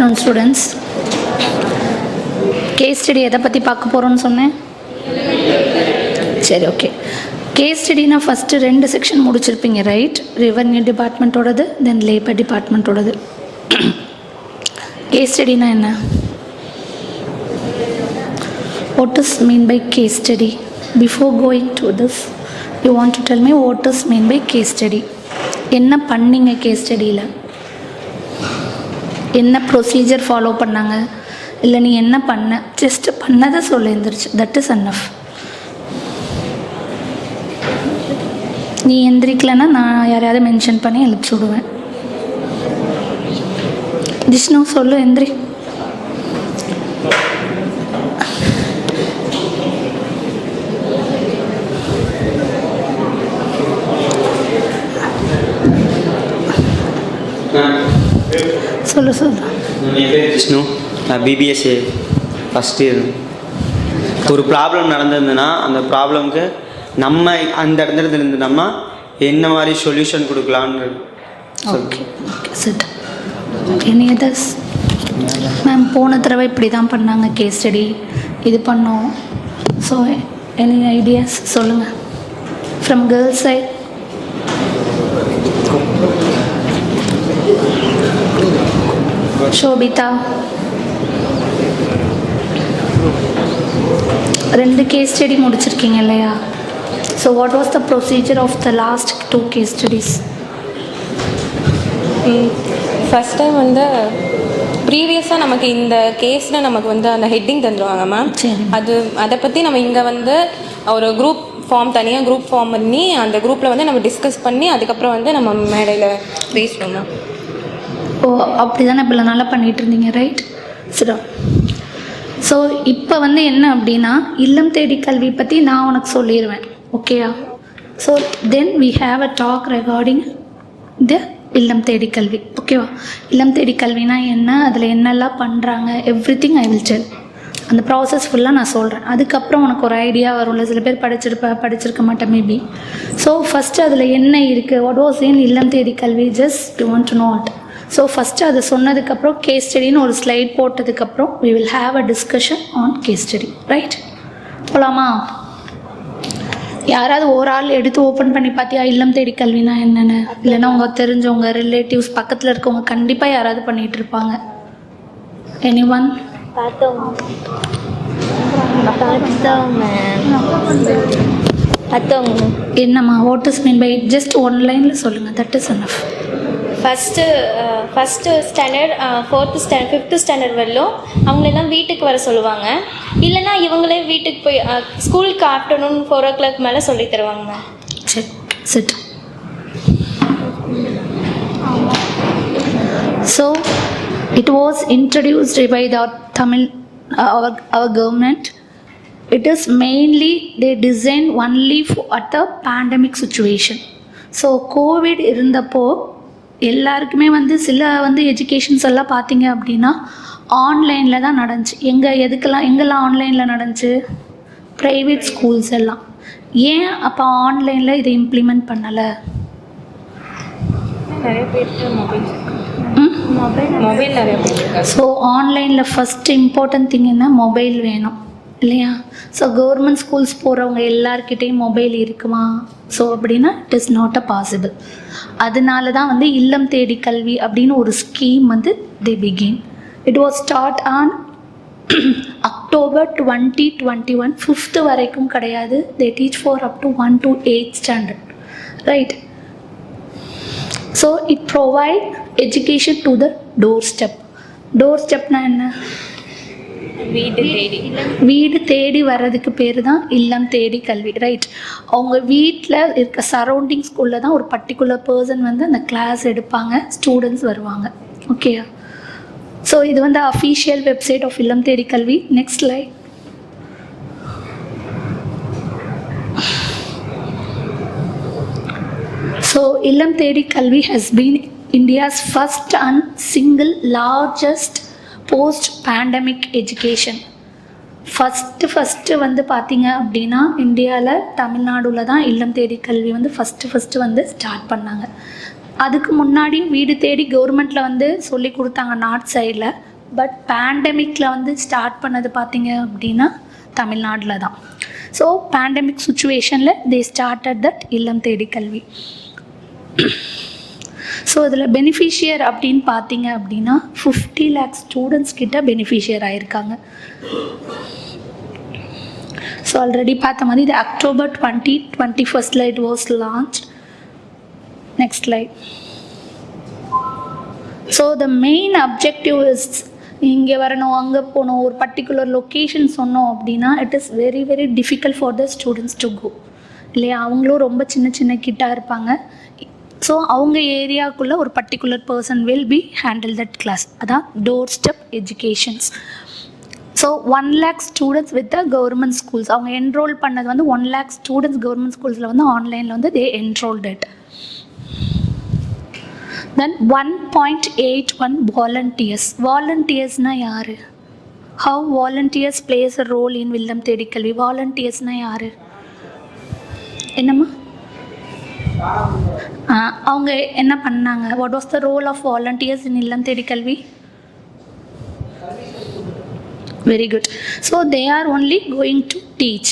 afternoon students. Case study எதை பற்றி பார்க்க போகிறோன்னு சொன்னேன். சரி, ஓகே. கேஸ் ஸ்டடினா ஃபஸ்ட்டு 2 செக்ஷன் முடிச்சிருப்பீங்க, ரைட்? ரெவன்யூ டிபார்ட்மெண்ட்டோடது, தென் லேபர் டிபார்ட்மெண்ட்டோடது. கேஸ் ஸ்டடினா என்ன? What is mean by case study? Before going to this, you want to tell me what is mean by case study. என்ன பண்ணீங்க கேஸ் ஸ்டடியில்? என்ன procedure follow பண்ணாங்க? இல்லை நீ என்ன பண்ண? ஜஸ்ட் பண்ணதை சொல்ல எழுந்திரிச்சு, தட் இஸ் அன்னஃப். நீ எந்திரிக்கலைன்னா நான் யாரையாவது மென்ஷன் பண்ணி எழுப்பிச்சு விடுவேன். ஜிஷ்ணு சொல்லு, எந்திரி. சொல்லு சொல்லு. என் பேர் விஷ்ணு, நான் பிபிஎஸ்சி ஃபஸ்ட் இயர். ஒரு ப்ராப்ளம் நடந்திருந்ததுன்னா அந்த ப்ராப்ளம்க்கு நம்ம அந்த இடத்துல இருந்தோம்னா என்ன மாதிரி சொல்யூஷன் கொடுக்கலான்னு. Okay, sit. Any others? Ma'am போன தடவை இப்படி தான் பண்ணாங்க கேஸ் ஸ்டடி, இது பண்ணோம். ஸோ எனி ஐடியாஸ் சொல்லுங்கள் from girls side. Shobhita, 2 case study முடிச்சிருக்கீங்க இல்லையா? So what was the procedure of the last 2 case studies? First time வந்து ப்ரீவியஸாக நமக்கு இந்த கேஸில் நமக்கு வந்து அந்த ஹெட்டிங் தந்துடுவாங்க மேம். அதை பற்றி நம்ம இங்கே வந்து ஒரு குரூப் தனியாக குரூப் ஃபார்ம் பண்ணி அந்த குரூப்பில் வந்து நம்ம டிஸ்கஸ் பண்ணி அதுக்கப்புறம் வந்து நம்ம மேடையில் பேசணும் மேம். ஓ, அப்படி தானே இப்போ நல்லா பண்ணிகிட்டு இருந்தீங்க, ரைட்? சரி. ஸோ இப்போ வந்து என்ன அப்படின்னா, இல்லம் தேடி கல்வி பற்றி நான் உனக்கு சொல்லிடுவேன், ஓகேயா? So then we have a talk regarding the Illam Thedi கல்வி, ஓகேவா? இல்லம் தேடி கல்வினா என்ன, அதில் என்னெல்லாம் பண்ணுறாங்க, every thing I will tell. அந்த ப்ராசஸ் ஃபுல்லாக நான் சொல்கிறேன். அதுக்கப்புறம் உனக்கு ஒரு ஐடியா வரும்ல, சில பேர் படிச்சிருக்க மாட்டேன் மேபி. ஸோ ஃபஸ்ட்டு அதில் என்ன இருக்குது, வாட் வாஸ் இன் இல்லம் தேடி கல்வி, just you want to know it. So first அதை சொன்னதுக்கப்புறம் கேஸ் ஸ்டடின்னு ஒரு ஸ்லைட் போட்டதுக்கப்புறம் we will have a discussion on case study, right? போகலாமா? யாராவது ஒரு ஆள் எடுத்து ஓப்பன் பண்ணி பார்த்தியா இல்லம் தேடி கல்வினா என்னென்னு? இல்லைன்னா உங்கள் தெரிஞ்சவங்க ரிலேட்டிவ்ஸ் பக்கத்தில் இருக்கவங்க கண்டிப்பாக யாராவது பண்ணிகிட்டு இருப்பாங்க. Any one? என்னம்மா what is mean by? Just 1 லைனில் சொல்லுங்கள், that is enough. First standard, 4th standard, 5th standard வரலும் அவங்களெல்லாம் வீட்டுக்கு வர சொல்லுவாங்க. இல்லைனா இவங்களே வீட்டுக்கு போய் ஸ்கூலுக்கு ஆஃப்டர்நூன் 4 o'clock மேலே சொல்லி தருவாங்க. சரி, sit. So it was introduced by the Tamil, our government. It is mainly they designed only at the pandemic situation. So Covid இருந்தப்போ எல்லாருக்குமே வந்து சில வந்து எஜுகேஷன்ஸ் எல்லாம் பார்த்தீங்க அப்படின்னா ஆன்லைனில் தான் நடந்துச்சு. எங்கெல்லாம் ஆன்லைனில் நடந்துச்சு? ப்ரைவேட் ஸ்கூல்ஸ் எல்லாம். ஏன் அப்போ ஆன்லைனில் இதை இம்ப்ளிமெண்ட் பண்ணலை? ஸோ ஆன்லைனில் ஃபஸ்ட்டு இம்பார்ட்டன்ட் திங் என்ன? மொபைல் வேணும் இல்லையா? ஸோ கவர்மெண்ட் ஸ்கூல்ஸ் போகிறவங்க எல்லார்கிட்டையும் மொபைல் இருக்குமா? ஸோ அப்படின்னா it is not a possible. அதனால தான் வந்து இல்லம் தேடி கல்வி அப்படின்னு ஒரு ஸ்கீம் வந்து they begin. It was start on October 2021. 5th வரைக்கும் கிடையாது. They teach for up to 1 to 8th standard, right? So it provide education to the door step. Door ஸ்டெப்னா என்ன? வீடு தேடி வர்றதுக்கு பேர் தான் இல்லம் தேடி கல்வி, ரைட்? அவங்க வீட்டில் இருக்க சரௌண்டிங் ஸ்கூலில் தான் ஒரு பர்டிகுலர் பர்சன் வந்து அந்த கிளாஸ் எடுப்பாங்க, ஸ்டூடெண்ட்ஸ் வருவாங்க, ஓகேயா? ஸோ இது வந்து official website of Illam Thedi கல்வி. Next slide. ஸோ இல்லம் தேடி கல்வி has been India's first and single largest post-pandemic education. First வந்து பார்த்திங்க அப்படின்னா இந்தியாவில் தமிழ்நாடுல தான் இல்லம் தேடி கல்வி வந்து ஃபஸ்ட்டு வந்து ஸ்டார்ட் பண்ணாங்க. அதுக்கு முன்னாடி வீடு தேடி கவர்மெண்ட்டில் வந்து சொல்லி கொடுத்தாங்க நார்த் சைடில். பட் பேண்டமிக்கில் வந்து ஸ்டார்ட் பண்ணது பார்த்தீங்க அப்படின்னா தமிழ்நாட்டில் தான். ஸோ பேண்டமிக் சுச்சுவேஷனில் தே ஸ்டார்டட் தட் இல்லம் தேடி கல்வி. ஸோ இதில் பெனிஃபிஷியர் அப்படின்னு பார்த்தீங்க அப்படின்னா 50 lakhs ஸ்டூடெண்ட்ஸ் கிட்ட பெனிஃபிஷியர் ஆகிருக்காங்க. ஸோ ஆல்ரெடி பார்த்த மாதிரி இது October 2021 it was launched. Next slide. So the main objective is இங்கே வரணும், அங்கே போகணும், ஒரு பர்டிகுலர் லொக்கேஷன் சொன்னோம் அப்படின்னா it is very very difficult for the students to go இல்லையா. அவங்களும் ரொம்ப சின்ன சின்ன கிட்டாக இருப்பாங்க. ஸோ அவங்க ஏரியாவுக்குள்ளே ஒரு particular person will be handle that class. அதான் door step educations. So 1 lakh students with the government schools. அவங்க என்ரோல் பண்ணது வந்து 1 lakh ஸ்டூடெண்ட்ஸ் கவர்மெண்ட் ஸ்கூல்ஸில் வந்து ஆன்லைனில் வந்து தே என்ரோல்ட் இட். Then 1.81 volunteers. Volunteersனால் யார்? How volunteers plays a role in இல்லம் தேடி கல்வி? Volunteersனால் யார்? என்னம்மா? அவங்க என்ன பண்ணாங்க? What was the role of volunteers in இல்லம் தேடி கல்வி? Very good. So they are only going to teach.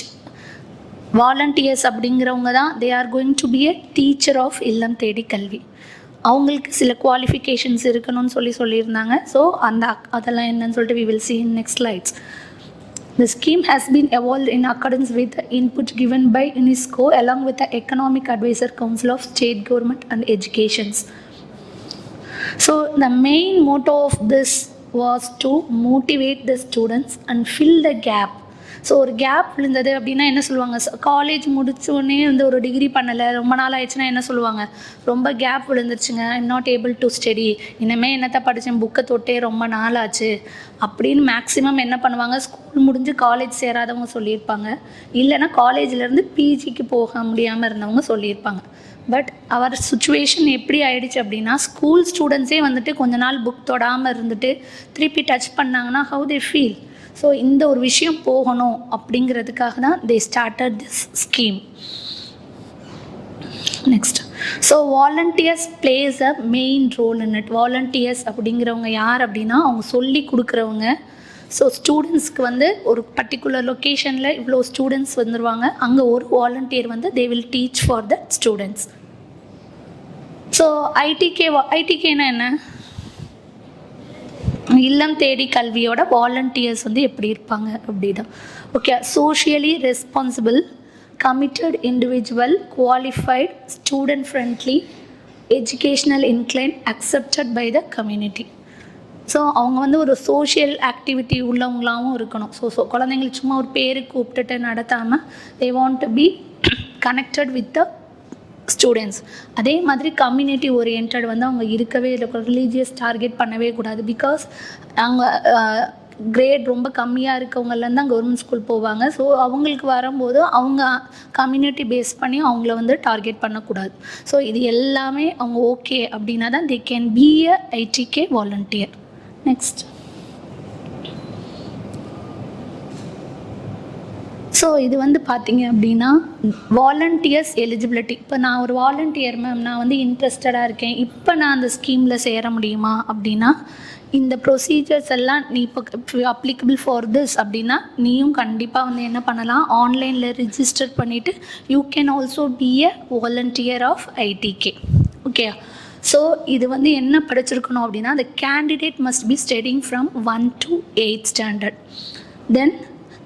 Volunteers அப்படிங்கிறவங்க தான் they are going to be a teacher of இல்லம் தேடி கல்வி. அவங்களுக்கு சில குவாலிஃபிகேஷன்ஸ் இருக்கணும்னு சொல்லியிருந்தாங்க. ஸோ அதெல்லாம் என்னன்னு சொல்லிட்டு we will see in next slides. The scheme has been evolved in accordance with the input given by UNESCO along with the Economic Advisor Council of State Government and Educations. So the main motto of this was to motivate the students and fill the gap. So ஒரு gap விழுந்தது அப்படின்னா என்ன சொல்லுவாங்க? College முடிச்சோடனே வந்து ஒரு degree பண்ணலை, ரொம்ப நாள் ஆயிடுச்சுன்னா என்ன சொல்லுவாங்க? ரொம்ப கேப் விழுந்துருச்சுங்க, I'm not able to study, இனிமேல் என்னத்தை படித்தேன், புக்கை தொட்டே ரொம்ப நாள் ஆச்சு அப்படின்னு மேக்ஸிமம் என்ன பண்ணுவாங்க? ஸ்கூல் முடிஞ்சு காலேஜ் சேராதவங்க சொல்லியிருப்பாங்க, இல்லைன்னா காலேஜிலேருந்து பிஜிக்கு போக முடியாமல் இருந்தவங்க சொல்லியிருப்பாங்க. பட் அவர் சுச்சுவேஷன் எப்படி ஆயிடுச்சு அப்படின்னா ஸ்கூல் ஸ்டூடெண்ட்ஸே வந்துட்டு கொஞ்ச நாள் புக் தொடாமல் இருந்துட்டு திருப்பி டச் பண்ணாங்கன்னா ஹவு தே ஃபீல்? ஸோ இந்த ஒரு விஷயம் போகணும் அப்படிங்கிறதுக்காக தான் they started this scheme. Next, so volunteers plays a main role in it. Volunteers அப்படிங்கிறவங்க யார் அப்படின்னா அவங்க சொல்லி கொடுக்குறவங்க. ஸோ ஸ்டூடெண்ட்ஸ்க்கு வந்து ஒரு பர்டிகுலர் லொக்கேஷனில் இவ்வளோ ஸ்டூடெண்ட்ஸ் வந்துடுவாங்க, அங்கே ஒரு வாலண்டியர் வந்து they will teach for the students. So ஐடிகேனா என்ன? இல்லம் தேடி கல்வியோட வாலண்டியர்ஸ் வந்து எப்படி இருப்பாங்க அப்படிதான். Okay, socially responsible, committed individual, qualified, student friendly, educational incline, accepted by the community. So அவங்க வந்து ஒரு சோஷியல் ஆக்டிவிட்டி உள்ளவங்களாகவும் இருக்கணும். ஸோ குழந்தைங்களுக்கு சும்மா ஒரு பேருக்கு கூப்பிட்டுட்டு நடத்தாமல் தே want to be connected with the students. அதே மாதிரி கம்யூனிட்டி ஓரியன்ட் வந்து அவங்க இருக்கவே இல்லை, ரிலீஜியஸ் டார்கெட் பண்ணவே கூடாது. பிகாஸ் அவங்க கிரேட் ரொம்ப கம்மியாக இருக்கவங்கலாம் தான் கவர்மெண்ட் ஸ்கூல் போவாங்க. ஸோ அவங்களுக்கு வரும்போது அவங்க கம்யூனிட்டி பேஸ் பண்ணி அவங்கள வந்து டார்கெட் பண்ணக்கூடாது. ஸோ இது எல்லாமே அவங்க ஓகே அப்படின்னா தான் they can be a IDK volunteer. Next, so இது வந்து பார்த்தீங்க அப்படின்னா வாலண்டியர்ஸ் எலிஜிபிலிட்டி. இப்போ நான் ஒரு வாலண்டியர் மேம், நான் வந்து இன்ட்ரெஸ்டடாக இருக்கேன், இப்போ நான் அந்த ஸ்கீமில் சேர முடியுமா அப்படின்னா இந்த ப்ரொசீஜர்ஸ் எல்லாம் நீ இப்போ அப்ளிகபிள் ஃபார் திஸ் அப்படின்னா நீயும் கண்டிப்பாக வந்து என்ன பண்ணலாம், ஆன்லைனில் ரிஜிஸ்டர் பண்ணிவிட்டு you can also be a volunteer of IDK. Okay, so இது வந்து என்ன படிச்சிருக்கணும் அப்படின்னா the candidate must be studying from 1 to 8th standard. Then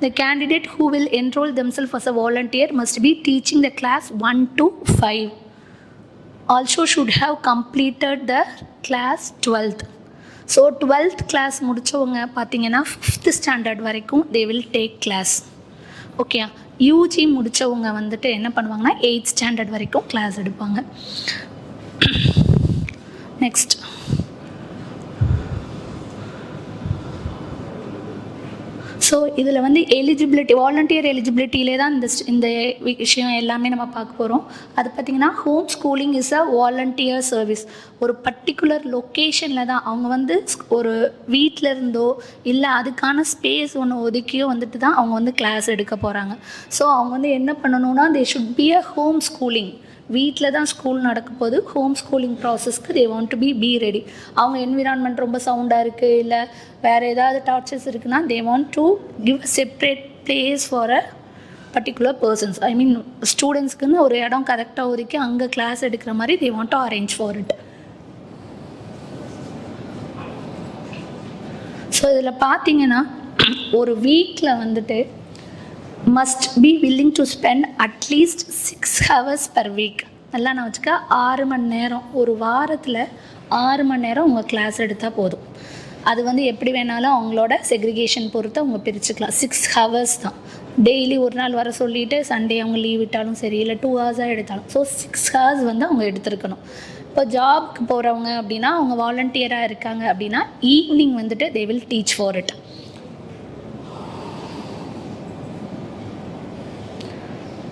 the candidate who will enroll themselves as a volunteer must be teaching the class 1 to 5. Also should have completed the class 12th. So 12th class முடித்தவங்க பார்த்தீங்கன்னா 5th standard வரைக்கும் they will take class. Okay, UG முடித்தவங்க வந்துட்டு என்ன பண்ணுவாங்கன்னா 8th standard வரைக்கும் class எடுப்பாங்க. Next, so இதில் வந்து எலிஜிபிலிட்டி, வாலண்டியர் எலிஜிபிலிட்டியிலே தான் இந்த விஷயம் எல்லாமே நம்ம பார்க்க போகிறோம். அது பார்த்திங்கன்னா home schooling is a volunteer service. ஒரு பர்டிகுலர் லொக்கேஷனில் தான் அவங்க வந்து ஒரு வீட்டில் இருந்தோ இல்லை அதுக்கான ஸ்பேஸ் ஒன்று ஒதுக்கியோ வந்துட்டு தான் அவங்க வந்து கிளாஸ் எடுக்க போகிறாங்க. ஸோ அவங்க வந்து என்ன பண்ணணும்னா they should be a home schooling, வீட்டில் தான் ஸ்கூல் நடக்க போது, ஹோம் ஸ்கூலிங் ப்ராசஸ்க்கு they want to be ready. அவங்க என்விரான்மெண்ட் ரொம்ப சவுண்டாக இருக்குது, இல்லை வேறு ஏதாவது டார்ச்சர்ஸ் இருக்குன்னா they want to give a separate place for a particular persons. I mean ஸ்டூடெண்ட்ஸ்க்குன்னு ஒரு இடம் கரெக்டாக ஒதுக்கி அங்கே கிளாஸ் எடுக்கிற மாதிரி they want to arrange for it. So இதில் பார்த்தீங்கன்னா ஒரு வீக்கில் வந்துட்டு must be willing to spend at least 6 hours per week. நல்லா நான் வச்சுக்க 6 மணி நேரம், ஒரு வாரத்தில் 6 மணி நேரம் உங்கள் கிளாஸ் எடுத்தால் போதும். அது வந்து எப்படி வேணாலும் அவங்களோட செக்ரிகேஷன் பொறுத்து அவங்க பிரிச்சுக்கலாம். 6 hours தான். டெய்லி ஒரு நாள் வர சொல்லிவிட்டு சண்டே அவங்க லீவ் விட்டாலும் சரி, இல்லை 2 hours எடுத்தாலும், ஸோ 6 hours வந்து அவங்க எடுத்துருக்கணும். இப்போ ஜாப்க்கு போகிறவங்க அப்படின்னா அவங்க வாலண்டியராக இருக்காங்க அப்படின்னா ஈவினிங் வந்துட்டு they will teach for it.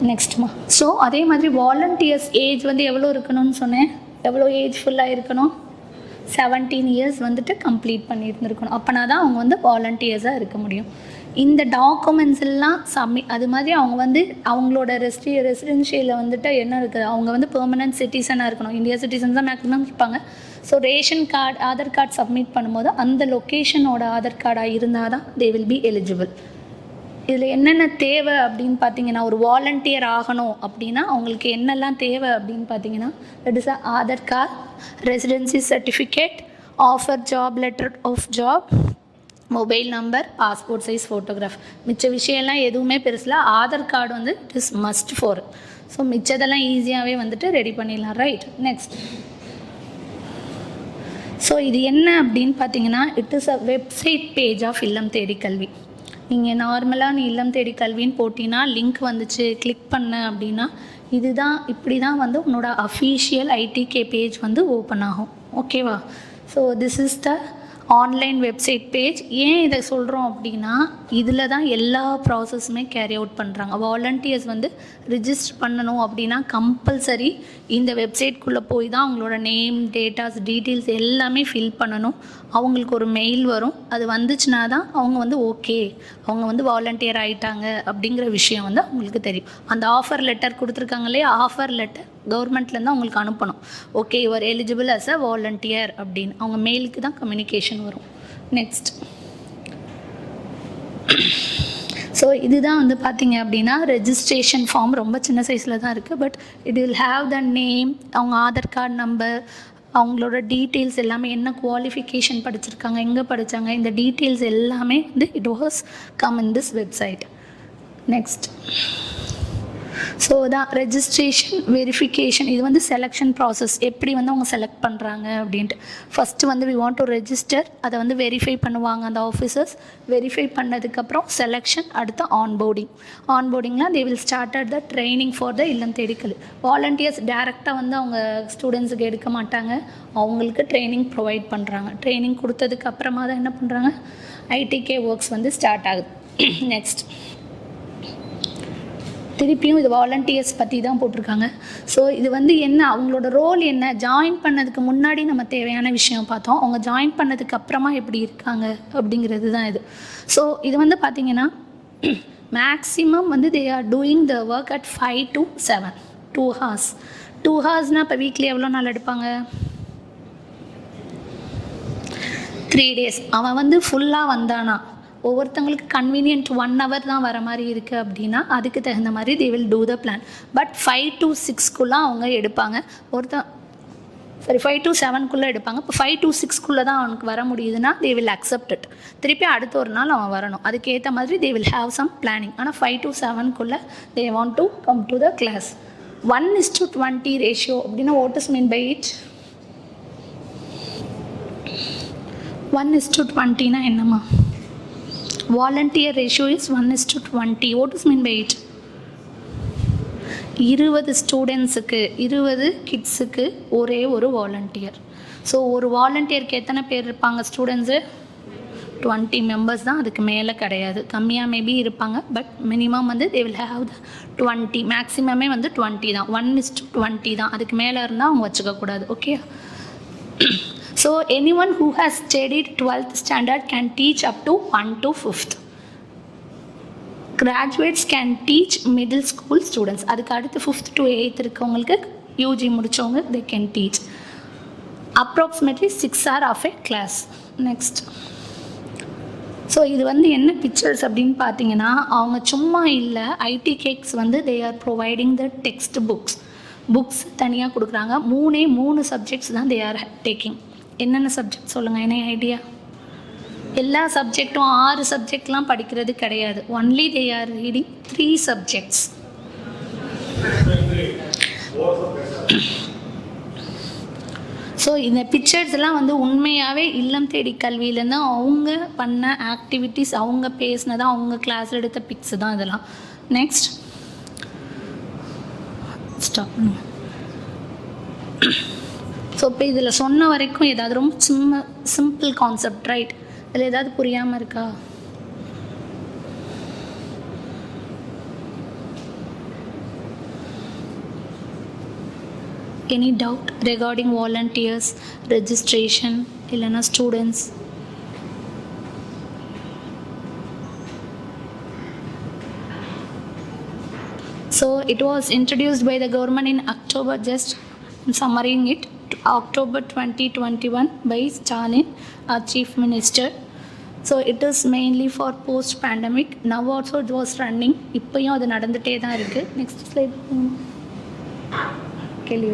நெக்ஸ்ட்மா, ஸோ அதே மாதிரி வாலண்டியர்ஸ் ஏஜ் வந்து எவ்வளோ இருக்கணும்னு சொன்னேன், எவ்வளோ ஏஜ் ஃபுல்லாக இருக்கணும், 17 years வந்துட்டு கம்ப்ளீட் பண்ணியிருந்துருக்கணும். அப்போனா தான் அவங்க வந்து வாலண்டியர்ஸாக இருக்க முடியும். இந்த டாக்குமெண்ட்ஸ் எல்லாம் அது மாதிரி அவங்க வந்து அவங்களோட ரெசிடென்ஷியலில் வந்துட்டு என்ன இருக்குது, அவங்க வந்து பெர்மனன்ட் சிட்டிசனாக இருக்கணும். இந்தியா சிட்டிசன்ஸ் தான் மேக்ஸிமம் இருப்பாங்க. So ration card, Aadhaar card submit பண்ணும்போது அந்த லொக்கேஷனோட ஆதார் கார்டாக இருந்தால் தான் தே வில் பி எலிஜிபிள். இதில் என்னென்ன தேவை அப்படின்னு பார்த்தீங்கன்னா, ஒரு வாலண்டியர் ஆகணும் அப்படின்னா அவங்களுக்கு என்னெல்லாம் தேவை அப்படின்னு பார்த்தீங்கன்னா, that is Aadhaar card, residency certificate, offer job, letter of job, mobile number, passport size photograph. மிச்ச விஷயம்லாம் எதுவுமே பெருசில், ஆதார் கார்டு வந்து it is must for. So மிச்சதெல்லாம் ஈஸியாகவே வந்துட்டு ரெடி பண்ணிடலாம். Right, next. ஸோ இது என்ன அப்படின்னு பார்த்தீங்கன்னா, it is a website page of Illam Thedi கல்வி. நீங்கள் நார்மலாக நீ இல்லம் தேடி கல்வின்னு போட்டிங்கன்னா லிங்க் வந்துச்சு, கிளிக் பண்ண அப்படின்னா இதுதான், இப்படி தான் வந்து உன்னோட அஃபீஷியல் ஐடிகே பேஜ் வந்து ஓப்பன் ஆகும். ஓகேவா? So this is the online website page. ஏன் இதை சொல்கிறோம் அப்படின்னா, இதில் தான் எல்லா ப்ராசஸுமே கேரி அவுட் பண்ணுறாங்க. வாலண்டியர்ஸ் வந்து ரிஜிஸ்டர் பண்ணணும் அப்படின்னா கம்பல்சரி இந்த வெப்சைட்குள்ளே போய் தான் அவங்களோட நேம், டேட்டாஸ், டீட்டெயில்ஸ் எல்லாமே ஃபில் பண்ணணும். அவங்களுக்கு ஒரு மெயில் வரும், அது வந்துச்சுன்னா தான் அவங்க வந்து ஓகே, அவங்க வந்து வாலண்டியர் ஆகிட்டாங்க அப்படிங்கிற விஷயம் வந்து அவங்களுக்கு தெரியும். அந்த ஆஃபர் லெட்டர் கொடுத்துருக்காங்க இல்லையா, ஆஃபர் லெட்டர் கவர்மெண்ட்லேருந்து அவங்களுக்கு அனுப்பணும். Okay, your eligible as a volunteer அப்படின்னு அவங்க மெயிலுக்கு தான் கம்யூனிகேஷன் வரும். நெக்ஸ்ட். ஸோ இதுதான் வந்து பார்த்தீங்க அப்படின்னா ரெஜிஸ்ட்ரேஷன் ஃபார்ம். ரொம்ப சின்ன சைஸில் தான் இருக்குது, but it will have the name, அவங்க ஆதார் கார்டு நம்பர், அவங்களோட டீட்டெயில்ஸ் எல்லாமே, என்ன குவாலிஃபிகேஷன் படிச்சிருக்காங்க, எங்கே படித்தாங்க, இந்த டீட்டெயில்ஸ் எல்லாமே வந்து it was come in this website. Next. So தான் ரெஜிஸ்ட்ரேஷன், வெரிஃபிகேஷன். இது வந்து செலெக்ஷன் ப்ராசஸ், எப்படி வந்து அவங்க செலக்ட் பண்ணுறாங்க அப்படின்ட்டு. ஃபஸ்ட்டு வந்து வி வாண்ட் டு ரெஜிஸ்டர், அதை வந்து வெரிஃபை பண்ணுவாங்க அந்த ஆஃபீஸர்ஸ். வெரிஃபை பண்ணதுக்கப்புறம் செலெக்ஷன், அடுத்து ஆன்போர்டிங். ஆன்போர்டிங்லாம் they will start at the training for the Illam Thedi கல்வி. வாலண்டியர்ஸ் டேரெக்டாக வந்து அவங்க ஸ்டூடெண்ட்ஸுக்கு எடுக்க மாட்டாங்க, அவங்களுக்கு ட்ரைனிங் ப்ரொவைட் பண்ணுறாங்க. ட்ரைனிங் கொடுத்ததுக்கு அப்புறமா தான் என்ன பண்ணுறாங்க, ஐடிகே ஒர்க்ஸ் வந்து ஸ்டார்ட் ஆகுது. நெக்ஸ்ட். திருப்பியும் இது வாலண்டியர்ஸ் பற்றி தான் போட்டிருக்காங்க. ஸோ இது வந்து என்ன, அவங்களோட ரோல் என்ன, ஜாயின் பண்ணதுக்கு முன்னாடி நம்ம தேவையான விஷயம் பார்த்தோம், அவங்க ஜாயின் பண்ணதுக்கு அப்புறமா எப்படி இருக்காங்க அப்படிங்கிறது தான் இது. ஸோ இது வந்து பார்த்திங்கன்னா மேக்ஸிமம் வந்து they are doing the work at 5 to 7, 2 hours. 2 hoursனால் இப்போ வீக்லி எவ்வளோ நாள் எடுப்பாங்க, 3 days. அவன் வந்து ஃபுல்லாக வந்தானா, ஒவ்வொருத்தவங்களுக்கு கன்வீனியன்ட் 1 hour தான் வர மாதிரி இருக்குது அப்படின்னா அதுக்கு தகுந்த மாதிரி they will do the plan. But 5 to 6 அவங்க எடுப்பாங்க. 5 to 7 எடுப்பாங்க. இப்போ 5 to 6 தான் அவனுக்கு வர முடியுதுன்னா தே வில் அக்செப்ட் இட். திருப்பி அடுத்த ஒரு நாள் அவன் வரணும், அதுக்கேற்ற மாதிரி they will have some planning. ஆனால் 5 to 7 they want to come to the class. 1:20 ratio அப்படின்னா what is mean by it? 1:20 என்னம்மா? Volunteer ratio is 1:20. What is mean by it? 20 ஸ்டூடெண்ட்ஸுக்கு, 20 கிட்ஸுக்கு ஒரே ஒரு வாலண்டியர். ஸோ ஒரு வாலண்டியருக்கு எத்தனை பேர் இருப்பாங்க ஸ்டூடெண்ட்ஸு? 20 members தான், அதுக்கு மேலே கிடையாது. கம்மியாக மேபி இருப்பாங்க, பட் மினிமம் வந்து தே வில் ஹேவ் த 20. மேக்ஸிமமே வந்து 20 தான், 1:20 தான். அதுக்கு மேலே இருந்தால் அவங்க வச்சுக்கக்கூடாது. Okay. So anyone who has studied 12th standard can teach up to 1 to 5th. Graduates can teach middle school students. அதுக்கு அடுத்து 5th to 8th இருக்கவங்களுக்கு யூஜி முடித்தவங்க they can teach approximately 6 hours of a class. Next, so இது வந்து என்ன pictures அப்படின்னு பார்த்தீங்கன்னா, அவங்க சும்மா இல்லை, ஐடி கேக்ஸ் வந்து they are providing the text books தனியாக கொடுக்குறாங்க. 3 சப்ஜெக்ட்ஸ் தான் தே ஆர் டேக்கிங். என்னென்ன சப்ஜெக்ட் சொல்லுங்கள், என்ன ஐடியா? எல்லா சப்ஜெக்டும் 6 சப்ஜெக்ட்லாம் படிக்கிறது கிடையாது. Only they R reading 3 subjects. So இந்த பிக்சர்ஸ்லாம் வந்து உண்மையாகவே இல்லம் தேடி கல்வியிலேருந்து அவங்க பண்ண ஆக்டிவிட்டீஸ், அவங்க பேசினது, அவங்க கிளாஸில் எடுத்த பிக்ஸ் தான் இதெல்லாம். Next, stop. ஸோ இப்போ இதில் சொன்ன வரைக்கும் ஏதாவது ரொம்ப சிம்பிள் கான்செப்ட், ரைட்? இதில் ஏதாவது புரியாமல் இருக்கா? Any doubt regarding volunteers, registration, இல்லைனா students? So it was introduced by the government in October, just summarizing it, October 2021 by Stalin, our chief minister. So it is mainly for post pandemic. Now also it was running. இப்போயும் அது நடந்துகிட்டே தான் இருக்குது. Next slide கேள்வி.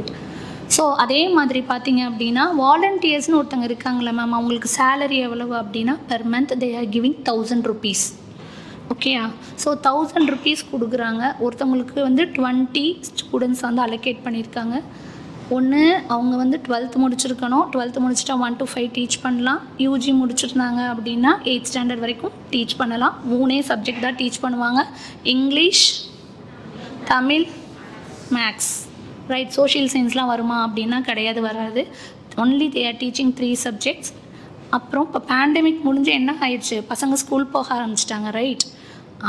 So அதே மாதிரி பார்த்தீங்க அப்படின்னா, வாலண்டியர்ஸ்னு ஒருத்தங்க இருக்காங்களே மேம், அவங்களுக்கு சேலரி எவ்வளவு அப்படின்னா per month they are giving 1000 rupees. ஓகேயா? ஸோ 1000 rupees கொடுக்குறாங்க. ஒருத்தவங்களுக்கு வந்து 20 ஸ்டூடெண்ட்ஸ் வந்து அலோகேட் பண்ணியிருக்காங்க. ஒன்று அவங்க வந்து 12th முடிச்சிருக்கணும். 12th முடிச்சுட்டா 1 to 5 டீச் பண்ணலாம். யூஜி முடிச்சிருந்தாங்க அப்படின்னா 8th standard வரைக்கும் டீச் பண்ணலாம். 3 சப்ஜெக்ட் தான் டீச் பண்ணுவாங்க, English, Tamil, maths, right? Social சயின்ஸ்லாம் வருமா அப்படின்னா கிடையாது, வராது. Only they are teaching 3 subjects. அப்புறம் இப்போ பேண்டமிக் முடிஞ்சு என்ன ஆயிடுச்சு, பசங்க ஸ்கூல் போக ஆரம்பிச்சிட்டாங்க, ரைட்?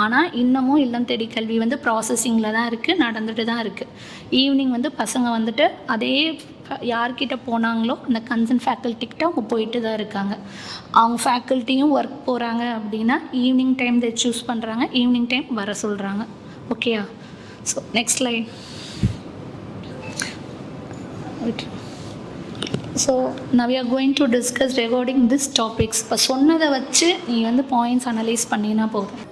ஆனால் இன்னமும் இல்லம் தேடி கல்வி வந்து ப்ராசஸிங்கில் தான் இருக்குது, நடந்துட்டு தான் இருக்குது. ஈவினிங் வந்து பசங்க வந்துட்டு அதே யார்கிட்ட போனாங்களோ அந்த கன்சர்ன் ஃபேக்கல்ட்டிக்கிட்ட அவங்க போயிட்டு தான் இருக்காங்க. அவங்க ஃபேக்கல்ட்டியும் ஒர்க் போகிறாங்க அப்படின்னா ஈவினிங் டைம் தே சூஸ் பண்ணுறாங்க, ஈவினிங் டைம் வர சொல்கிறாங்க. ஓகேயா? So next line. So now we are going to discuss regarding this topics. இப்போ சொன்னதை வச்சு நீ வந்து பாயிண்ட்ஸ் அனலைஸ் பண்ணினா போதும்.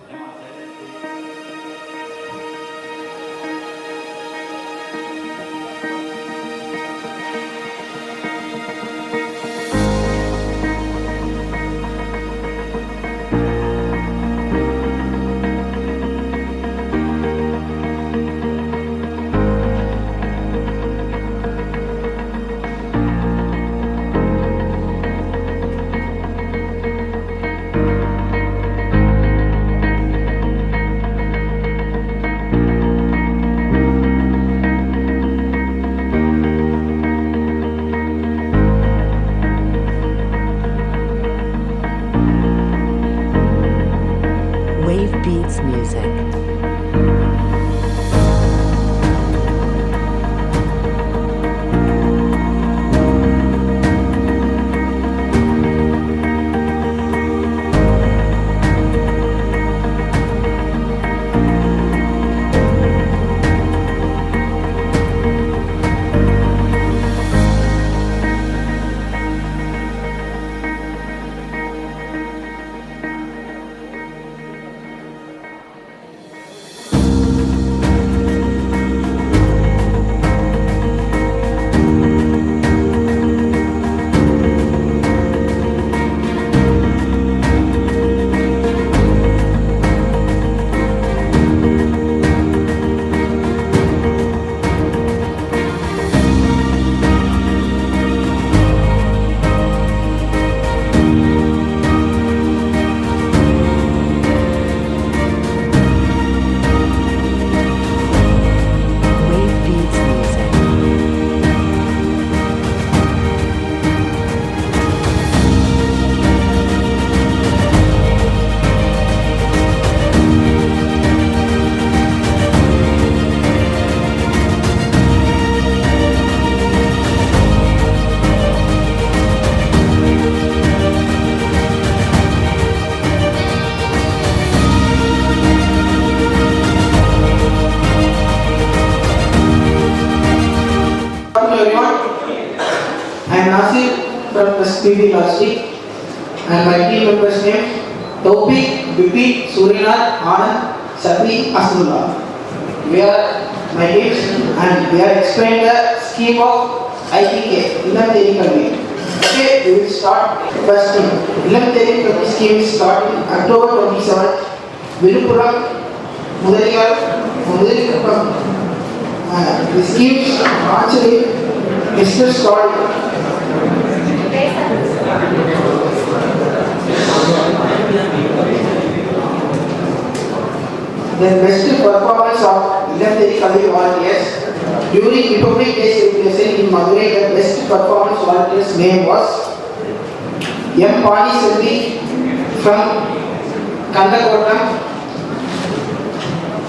Wave Beats Music. from the PB last week, and my team members name Taufik, Bipi, Surinath, Anand, Sabi, Asmullah. We are my names and we are explaining the scheme of IPK, Illam Teri Kalvi. Okay, we will start first thing. Illam Teri Kalvi scheme is starting October 27th. Viluppuram, Mudaliyal, the scheme is actually business called the best performance of Illam Teri Kalvi volunteers during Republic Day celebration in Madurai. The best performance volunteer's name was M. Pani Selvi from Kandakotam,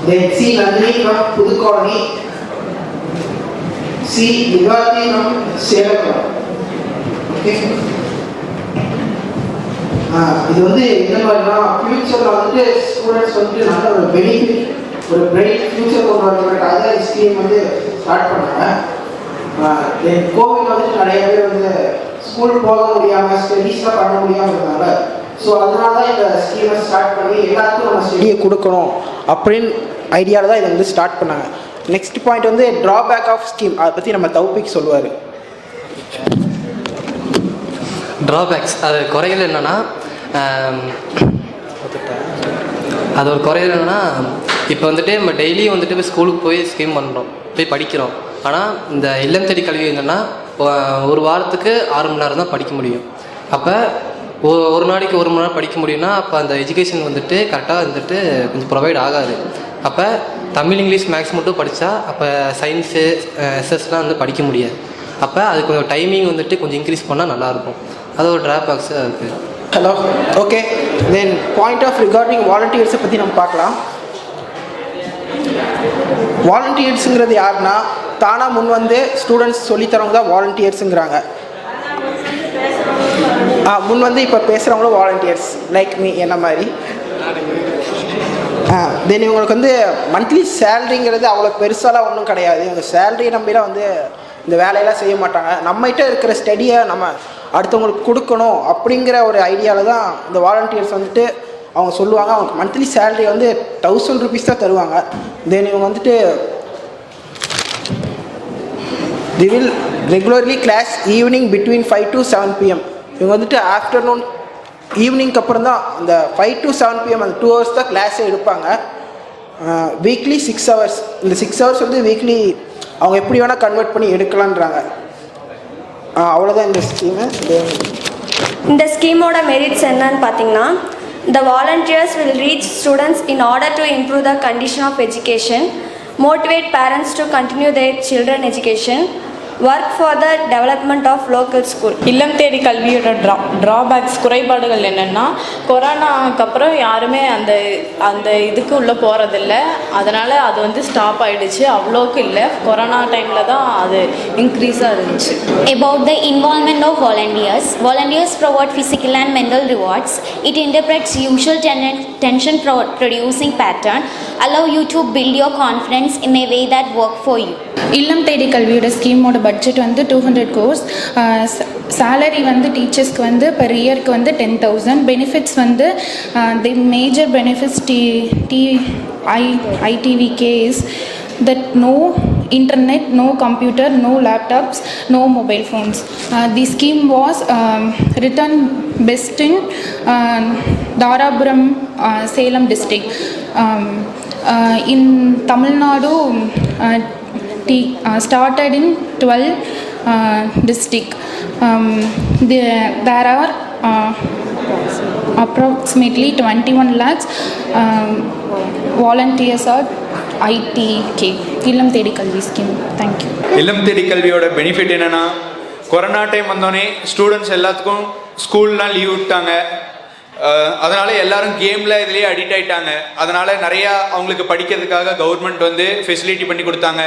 then C. Nandini from Pudukoloni, C. Ligati from Selakam. Okay. இது வந்து என்ன மாதிரினா ஃபியூச்சரில் வந்துட்டு students வந்துட்டு நல்ல ஒரு benefit, ஒரு பிரைட் ஃபியூச்சர் கொண்டு வரதுக்காக தான் இந்த ஸ்கீம் வந்து ஸ்டார்ட் பண்ணாங்க. தென் கோவிட் வந்துட்டு நிறைய பேர் வந்து ஸ்கூல் போக முடியாமல் ஸ்டடீஸ்லாம் பண்ண முடியாமல் இருந்தாங்க. ஸோ அதனால தான் இந்த ஸ்கீமை ஸ்டார்ட் பண்ணி எல்லாத்துக்கும் நம்ம ஸ்டடியை கொடுக்கணும் அப்படின்னு ஐடியாவில் தான் இதை வந்து ஸ்டார்ட் பண்ணாங்க. நெக்ஸ்ட் பாயிண்ட் வந்து ட்ராபேக் ஆஃப் ஸ்கீம், அதை பற்றி நம்ம தௌபிக் சொல்லுவார். ட்ராபேக்ஸ், அது குறைகள் என்னென்னா, அது ஒரு குறைகள் என்னென்னா, இப்போ வந்துட்டு நம்ம டெய்லியும் வந்துட்டு போய் ஸ்கூலுக்கு போய் ஸ்கீம் பண்ணுறோம், போய் படிக்கிறோம். ஆனால் இந்த இல்லம் தேடி கல்வி என்னென்னா ஒரு வாரத்துக்கு 6 மணி நேரம் தான் படிக்க முடியும். அப்போ ஒரு நாளைக்கு 1 மணி நேரம் படிக்க முடியும்னா அப்போ அந்த எஜுகேஷன் வந்துட்டு கரெக்டாக வந்துட்டு கொஞ்சம் ப்ரொவைட் ஆகாது. அப்போ தமிழ், இங்கிலீஷ், மேக்ஸ் மட்டும் படித்தா அப்போ சயின்ஸு, எஸ்எஸ்லாம் வந்து படிக்க முடியாது. அப்போ அது கொஞ்சம் டைமிங் வந்துட்டு கொஞ்சம் இன்க்ரீஸ் பண்ணால் நல்லாயிருக்கும். அது ஒரு ட்ராபேக்ஸாக இருக்குது. Hello, okay. Then point of regarding வாலண்டியர்ஸை பற்றி நம்ம பார்க்கலாம். வாலண்டியர்ஸுங்கிறது யாருன்னா, தானாக முன் வந்து ஸ்டூடெண்ட்ஸ் சொல்லித்தரவங்க தான் வாலண்டியர்ஸுங்கிறாங்க. முன் வந்து இப்போ பேசுகிறவங்களும் வாலண்டியர்ஸ், லைக் மீ, என்ன மாதிரி. தென் இவங்களுக்கு வந்து மந்த்லி சேலரிங்கிறது அவ்வளோ பெருசாலாம் ஒன்றும் கிடையாது. இவங்க சேலரியை நம்பிலாம் வந்து இந்த வேலையெல்லாம் செய்ய மாட்டாங்க. நம்மகிட்ட இருக்கிற ஸ்டடியை நம்ம அடுத்தவங்களுக்கு கொடுக்கணும் அப்படிங்கிற ஒரு ஐடியாவில் தான் இந்த வாலண்டியர்ஸ் வந்துட்டு அவங்க சொல்லுவாங்க. அவங்க மந்த்லி சேலரி வந்து 1000 rupees தான் தருவாங்க. தென் இவங்க வந்துட்டு they will regularly class evening between 5 to 7 PM. இவங்க வந்துட்டு ஆஃப்டர்நூன் ஈவினிங்க்கு அப்புறம் தான் அந்த 5 to 7 PM அந்த 2 hours தான் கிளாஸே எடுப்பாங்க. Weekly 6 hours. இந்த 6 hours வந்து வீக்லி அவங்க எப்படி வேணால் கன்வெர்ட் பண்ணி எடுக்கலான்றாங்க. அவ்வளோதான் இந்த ஸ்கீமு. இந்த ஸ்கீமோட மெரிட்ஸ் என்னன்னு பார்த்தீங்கன்னா, the volunteers will reach students in order to improve the condition of education, motivate parents to continue their children education, work for the development of local school. இல்லம் தேடி கல்வியோட ட்ராபேக்ஸ், குறைபாடுகள் என்னென்னா, கொரோனாவுக்கு அப்புறம் யாருமே அந்த இதுக்கு உள்ளே போகிறதில்ல. அதனால் அது வந்து ஸ்டாப் ஆகிடுச்சு. அவ்வளோக்கு இல்லை, கொரோனா டைமில் தான் அது இன்க்ரீஸாக இருந்துச்சு. About the involvement of volunteers. Volunteers provide physical and mental rewards. It interprets usual tension producing pattern, allow you to build your confidence in a way that work for you. இல்லம் தேடி கல்வியோட ஸ்கீமோட budget வந்து 200 crores. Salary வந்து டீச்சர்ஸ்க்கு வந்து per இயருக்கு வந்து 10,000. Benefits வந்து the major benefits ITVK is that no internet, no computer, no laptops, no mobile phones. The scheme was written best in Dharapuram, Salem district. In Tamil Nadu, started in 12 district. There are approximately 21 lakhs volunteers are ITK, இல்லம் தேடி கல்வி scheme. Thank you. இல்லம் தேடி கல்வியோட benefit என்னென்னா, corona time வந்தோடனே students எல்லாத்துக்கும் ஸ்கூல்லாம் leave விட்டாங்க. அதனால் எல்லோரும் கேமில் இதுலேயே அடிக்ட் ஆகிட்டாங்க. அதனால் நிறையா அவங்களுக்கு படிக்கிறதுக்காக கவர்மெண்ட் வந்து ஃபெசிலிட்டி பண்ணி கொடுத்தாங்க.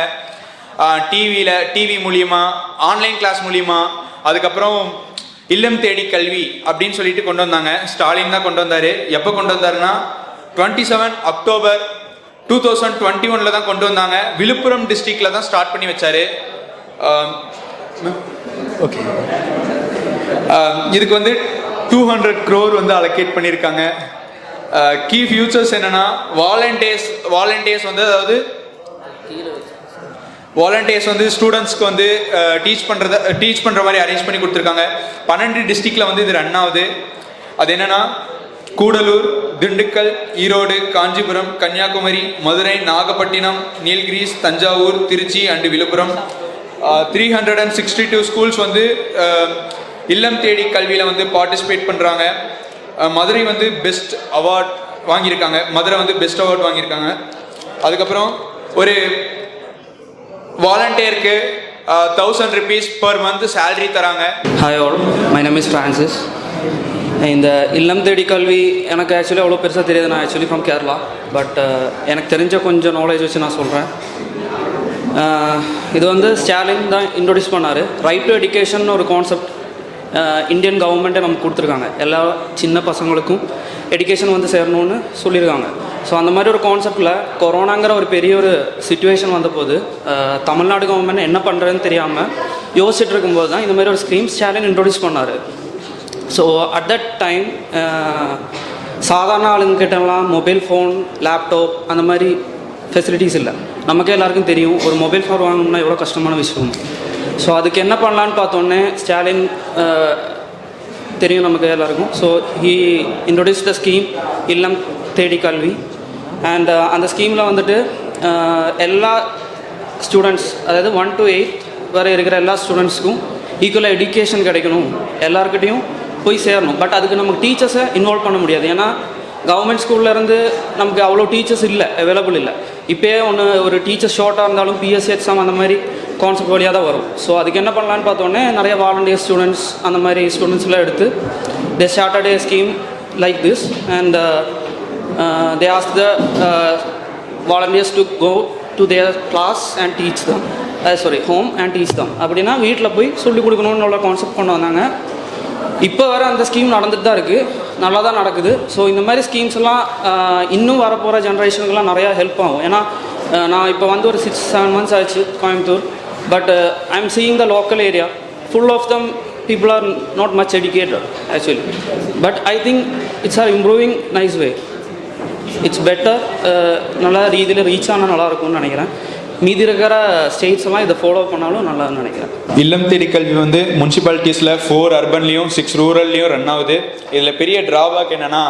டிவி மூலியமா, ஆன்லைன் கிளாஸ் மூலியமா, அதுக்கப்புறம் இல்லம் தேடி கல்வி அப்படின்னு சொல்லிட்டு கொண்டு வந்தாங்க. ஸ்டாலின் தான் கொண்டு வந்தார். எப்போ கொண்டு வந்தாருன்னா 27 October 2021 தான் கொண்டு வந்தாங்க. விழுப்புரம் டிஸ்ட்ரிக்டில் தான் ஸ்டார்ட் பண்ணி வச்சார். ஓகே. இதுக்கு வந்து 200 crore வந்து அலோகேட் பண்ணியிருக்காங்க. கீ ஃபியூச்சர்ஸ் என்னென்னா வாலண்டியர்ஸ் வந்து அதாவது வாலண்டியர்ஸ் வந்து ஸ்டூடெண்ட்ஸ்க்கு வந்து டீச் பண்ணுற மாதிரி அரேஞ்ச் பண்ணி கொடுத்துருக்காங்க. 12 டிஸ்ட்ரிக்டில் வந்து இது ரன் ஆகுது. அது என்னென்னா கூடலூர், திண்டுக்கல், ஈரோடு, காஞ்சிபுரம், கன்னியாகுமரி, மதுரை, நாகப்பட்டினம், நீலகிரிஸ், தஞ்சாவூர், திருச்சி அண்டு விழுப்புரம். 362 ஸ்கூல்ஸ் வந்து இல்லம் தேடி கல்வியில் வந்து பார்ட்டிசிபேட் பண்ணுறாங்க. மதுரை வந்து பெஸ்ட் அவார்ட் வாங்கியிருக்காங்க. அதுக்கப்புறம் ஒரு வாலண்டியருக்கு 1000 rupees per month salary தராங்க. Hi all, my name is Francis. இந்த இல்லம் தேடி கல்வி எனக்கு ஆக்சுவலி அவ்வளோ பெருசாக தெரியாது. நான் ஆக்சுவலி ஃப்ரம் கேரளா. பட் எனக்கு தெரிஞ்ச கொஞ்சம் நாலேஜ் வச்சு நான் சொல்கிறேன். இது வந்து ஸ்டாலின் தான் இன்ட்ரொடியூஸ் பண்ணார். ரைட் டு எஜுகேஷன் ஒரு கான்செப்ட் இந்தியன் கவர்மெண்ட்டை நமக்கு கொடுத்துருக்காங்க. எல்லா சின்ன பசங்களுக்கும் எஜுகேஷன் வந்து சேரணும்னு சொல்லியிருக்காங்க. ஸோ அந்த மாதிரி ஒரு கான்செப்டில் கொரோனாங்கிற ஒரு பெரிய ஒரு சுச்சுவேஷன் வந்தபோது தமிழ்நாடு கவர்மெண்ட் என்ன பண்ணுறதுன்னு தெரியாமல் யோசிச்சுட்டு இருக்கும்போது தான் இந்த மாதிரி ஒரு ஸ்கீம் ஸ்டாலின் இன்ட்ரொடியூஸ் பண்ணார். ஸோ அட் தட் டைம் சாதாரண ஆளுங்கிட்டலாம் மொபைல் ஃபோன், லேப்டாப் அந்த மாதிரி ஃபெசிலிட்டிஸ் இல்லை. நமக்கே எல்லாருக்கும் தெரியும் ஒரு மொபைல் ஃபோன் வாங்கணும்னா எவ்வளோ கஷ்டமான விஷயம். ஸோ அதுக்கு என்ன பண்ணலான்னு பார்த்தோன்னே ஸ்டாலின் தெரியும் நமக்கு எல்லாருக்கும். So he introduce the scheme இல்லம் தேடி கல்வி. அண்ட் அந்த ஸ்கீமில் வந்துட்டு எல்லா ஸ்டூடெண்ட்ஸ், அதாவது 1 to 8 வரை இருக்கிற எல்லா ஸ்டூடெண்ட்ஸ்க்கும் ஈக்குவலாக எஜுகேஷன் கிடைக்கணும், எல்லாருக்கிட்டையும் போய் சேரணும். பட் அதுக்கு நமக்கு டீச்சர்ஸை இன்வால்வ் பண்ண முடியாது. ஏன்னா கவர்மெண்ட் ஸ்கூல்லேருந்து நமக்கு அவ்வளோ டீச்சர்ஸ் இல்லை, அவைலபிள் இல்லை. இப்போயே ஒரு டீச்சர் ஷார்ட்டாக இருந்தாலும் பிஎஸ்சி எக்ஸாம் அந்த மாதிரி கான்செப்ட் வழியாக தான் வரும். ஸோ அதுக்கு என்ன பண்ணலான்னு பார்த்தோன்னே நிறைய வாலண்டியர் ஸ்டூடெண்ட்ஸ் அந்த மாதிரி ஸ்டூடெண்ட்ஸ்லாம் எடுத்து they started a scheme like this. And they ask the volunteers to go to their class and teach them, home and teach them. அப்படின்னா வீட்டில் போய் சொல்லிக் கொடுக்கணும்னு உள்ள கான்செப்ட் கொண்டு வந்தாங்க. இப்போ வர அந்த ஸ்கீம் நடந்துட்டு தான் இருக்குது, நல்லா தான் நடக்குது. ஸோ இந்த மாதிரி ஸ்கீம்ஸ் எல்லாம் இன்னும் வரப்போகிற ஜென்ரேஷனுக்குலாம் நிறையா ஹெல்ப் ஆகும். ஏன்னா நான் இப்போ வந்து ஒரு 6-7 months ஆச்சு Coimbatore. But I am seeing the local area full of them people are not much educated actually. But I think it's are improving nice way. It's better. நல்லா ரீதியில் ரீச் ஆனால் நல்லாயிருக்கும்னு நினைக்கிறேன். மீதி இருக்கிற ஸ்டேட்ஸ் எல்லாம் இதை ஃபாலோ பண்ணாலும் நல்லா நினைக்கிறேன். இல்லம் தேடி கல்வி வந்து முனிசிபாலிட்டிஸில் 4 அர்பன்லேயும் 6 ரூரல்லையும் ரன் ஆகுது. இதில் பெரிய ட்ராபேக் என்னென்னா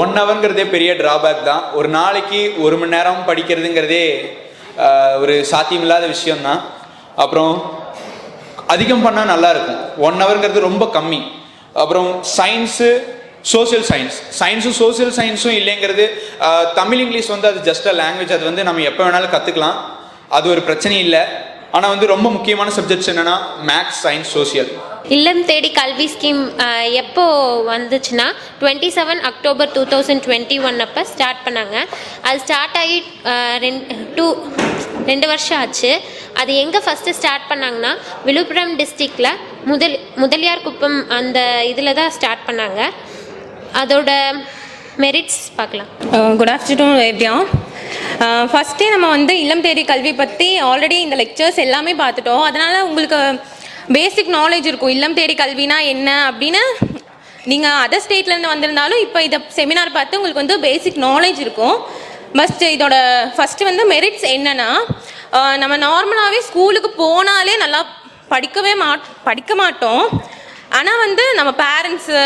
1 hourங்கிறதே பெரிய ட்ராபேக் தான். ஒரு நாளைக்கு 1 மணி நேரம் படிக்கிறதுங்கிறதே ஒரு சாத்தியமில்லாத விஷயம்தான். அப்புறம் அதிகம் பண்ணால் நல்லாயிருக்கும். 1 hourங்கிறது ரொம்ப கம்மி. அப்புறம் சோசியல் சயின்ஸும் சோசியல் சயின்ஸும் இல்லைங்கிறது தமிழ் இங்கிலீஷ் வந்து அது ஜஸ்ட் அ லாங்குவேஜ். அது வந்து நம்ம எப்போ வேணாலும் கற்றுக்கலாம், அது ஒரு பிரச்சனை இல்லை. ஆனால் வந்து ரொம்ப முக்கியமான சப்ஜெக்ட்ஸ் என்னென்னா மேக்ஸ், சயின்ஸ், சோசியல். இல்லம் தேடி கல்வி ஸ்கீம் எப்போ வந்துச்சுன்னா 27 October 2021 அப்போ ஸ்டார்ட் பண்ணாங்க. அது ஸ்டார்ட் ஆகி 2 வருஷம் ஆச்சு. அது எங்கே ஃபஸ்ட்டு ஸ்டார்ட் பண்ணாங்கன்னா விழுப்புரம் டிஸ்ட்ரிக்டில் முதலியார் குப்பம் அந்த இதில் தான் ஸ்டார்ட் பண்ணாங்க. அதோட மெரிட்ஸ் பார்க்கலாம். Good afternoon everyone. ஃபஸ்ட்டே நம்ம வந்து இல்லம் தேடி கல்வி பற்றி ஆல்ரெடி இந்த லெக்சர்ஸ் எல்லாமே பார்த்துட்டோம். அதனால் உங்களுக்கு பேசிக் நாலேஜ் இருக்கும் இல்லம் தேடி கல்வினா என்ன அப்படின்னு. நீங்கள் அதர் ஸ்டேட்லேருந்து வந்திருந்தாலும் இப்போ இதை செமினார் பார்த்து உங்களுக்கு வந்து பேசிக் நாலேஜ் இருக்கும். இதோட ஃபஸ்ட்டு வந்து மெரிட்ஸ் என்னென்னா, நம்ம நார்மலாகவே ஸ்கூலுக்கு போனாலே நல்லா படிக்க மாட்டோம். ஆனால் வந்து நம்ம பேரண்ட்ஸு,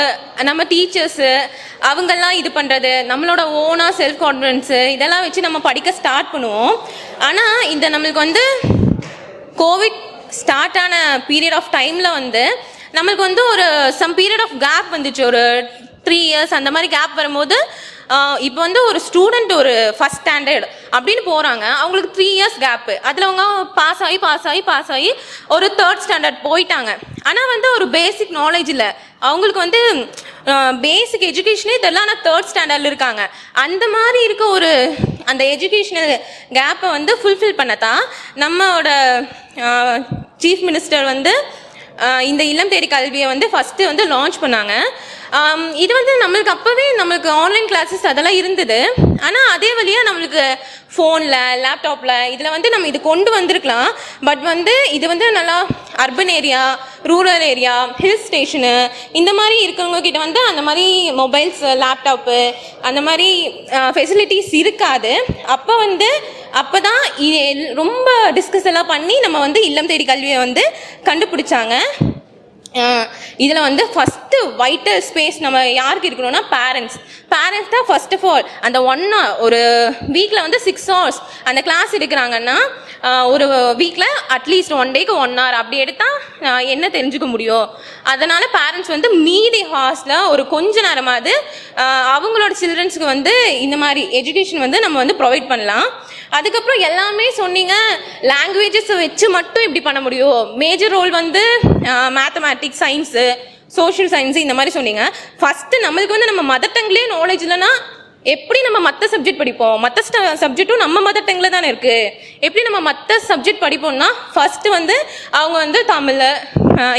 நம்ம டீச்சர்ஸு அவங்கெல்லாம் இது பண்ணுறது, நம்மளோட ஓனாக செல்ஃப் கான்ஃபிடென்ஸு இதெல்லாம் வச்சு நம்ம படிக்க ஸ்டார்ட் பண்ணுவோம். ஆனால் இந்த நம்மளுக்கு வந்து கோவிட் ஸ்டார்ட் ஆன பீரியட் ஆஃப் டைமில் வந்து நம்மளுக்கு வந்து ஒரு சம் பீரியட் ஆஃப் கேப் வந்துச்சு. ஒரு 3 years அந்த மாதிரி கேப் வரும்போது இப்போ வந்து ஒரு ஸ்டூடெண்ட் ஒரு ஃபஸ்ட் ஸ்டாண்டர்ட் அப்படின்னு போகிறாங்க, அவங்களுக்கு 3 years கேப்பு. அதில் அவங்க பாஸ் ஆகி ஒரு 3rd standard போயிட்டாங்க. ஆனால் வந்து ஒரு பேசிக் நாலேஜ் இல்லை அவங்களுக்கு. வந்து பேசிக் எஜுகேஷனே தெரியல, ஆனால் 3rd standardல இருக்காங்க. அந்த மாதிரி இருக்க ஒரு அந்த எஜுகேஷனல் கேப்பை வந்து ஃபுல்ஃபில் பண்ணத்தான் நம்மளோட சீஃப் மினிஸ்டர் வந்து இந்த இல்லம் தேடி கல்வியை வந்து ஃபஸ்ட்டு வந்து லான்ச் பண்ணாங்க. இது வந்து நம்மளுக்கு அப்போவே நம்மளுக்கு ஆன்லைன் கிளாஸஸ் அதெல்லாம் இருந்தது. ஆனால் அதே வழியாக நம்மளுக்கு ஃபோனில் லேப்டாப்பில் இதில் வந்து நம்ம இது கொண்டு வந்திருக்கலாம். பட் வந்து இது வந்து நல்லா urban area, rural area, hill station இந்த மாதிரி இருக்கிறவங்க கிட்ட வந்து அந்த மாதிரி மொபைல்ஸ், லேப்டாப்பு அந்த மாதிரி ஃபெசிலிட்டிஸ் இருக்காது. அப்போ தான் ரொம்ப டிஸ்கஸ் எல்லாம் பண்ணி நம்ம வந்து இல்லம் தேடி கல்வியை வந்து கண்டுபிடிச்சாங்க. இதில் வந்து ஃபஸ்ட்டு வைட்டல் ஸ்பேஸ் நம்ம யாருக்கு இருக்கணும்னா பேரண்ட்ஸ் தான் ஃபர்ஸ்ட் ஆஃப் ஆல். அந்த 1 hour ஒரு வீக்கில் வந்து 6 hours அந்த கிளாஸ் எடுக்கிறாங்கன்னா ஒரு வீக்கில் அட்லீஸ்ட் 1 டேக்கு 1 hour அப்படி எடுத்தால் என்ன தெரிஞ்சுக்க முடியும். அதனால் பேரண்ட்ஸ் வந்து மீதி ஹார்ஸில் ஒரு கொஞ்ச நேரமாவது அவங்களோட சில்ட்ரன்ஸுக்கு வந்து இந்த மாதிரி எஜுகேஷன் வந்து நம்ம வந்து ப்ரொவைட் பண்ணலாம். அதுக்கப்புறம் எல்லாமே சொன்னீங்க, லாங்குவேஜஸை வச்சு மட்டும் இப்படி பண்ண முடியும். மேஜர் ரோல் வந்து மேத்தமேட்டிக்ஸ், சயின்ஸு, சோஷியல் சயின்ஸு இந்த மாதிரி சொன்னீங்க. ஃபஸ்ட்டு நம்மளுக்கு வந்து நம்ம மதர் டங்லேயே நாலேஜ் இல்லைன்னா எப்படி நம்ம மற்ற சப்ஜெக்ட் படிப்போம்? மற்ற சப்ஜெக்ட்டும் நம்ம மதர் டங்கில் தானே இருக்குது. எப்படி நம்ம மற்ற சப்ஜெக்ட் படிப்போம்னா ஃபஸ்ட்டு வந்து அவங்க வந்து தமிழ்,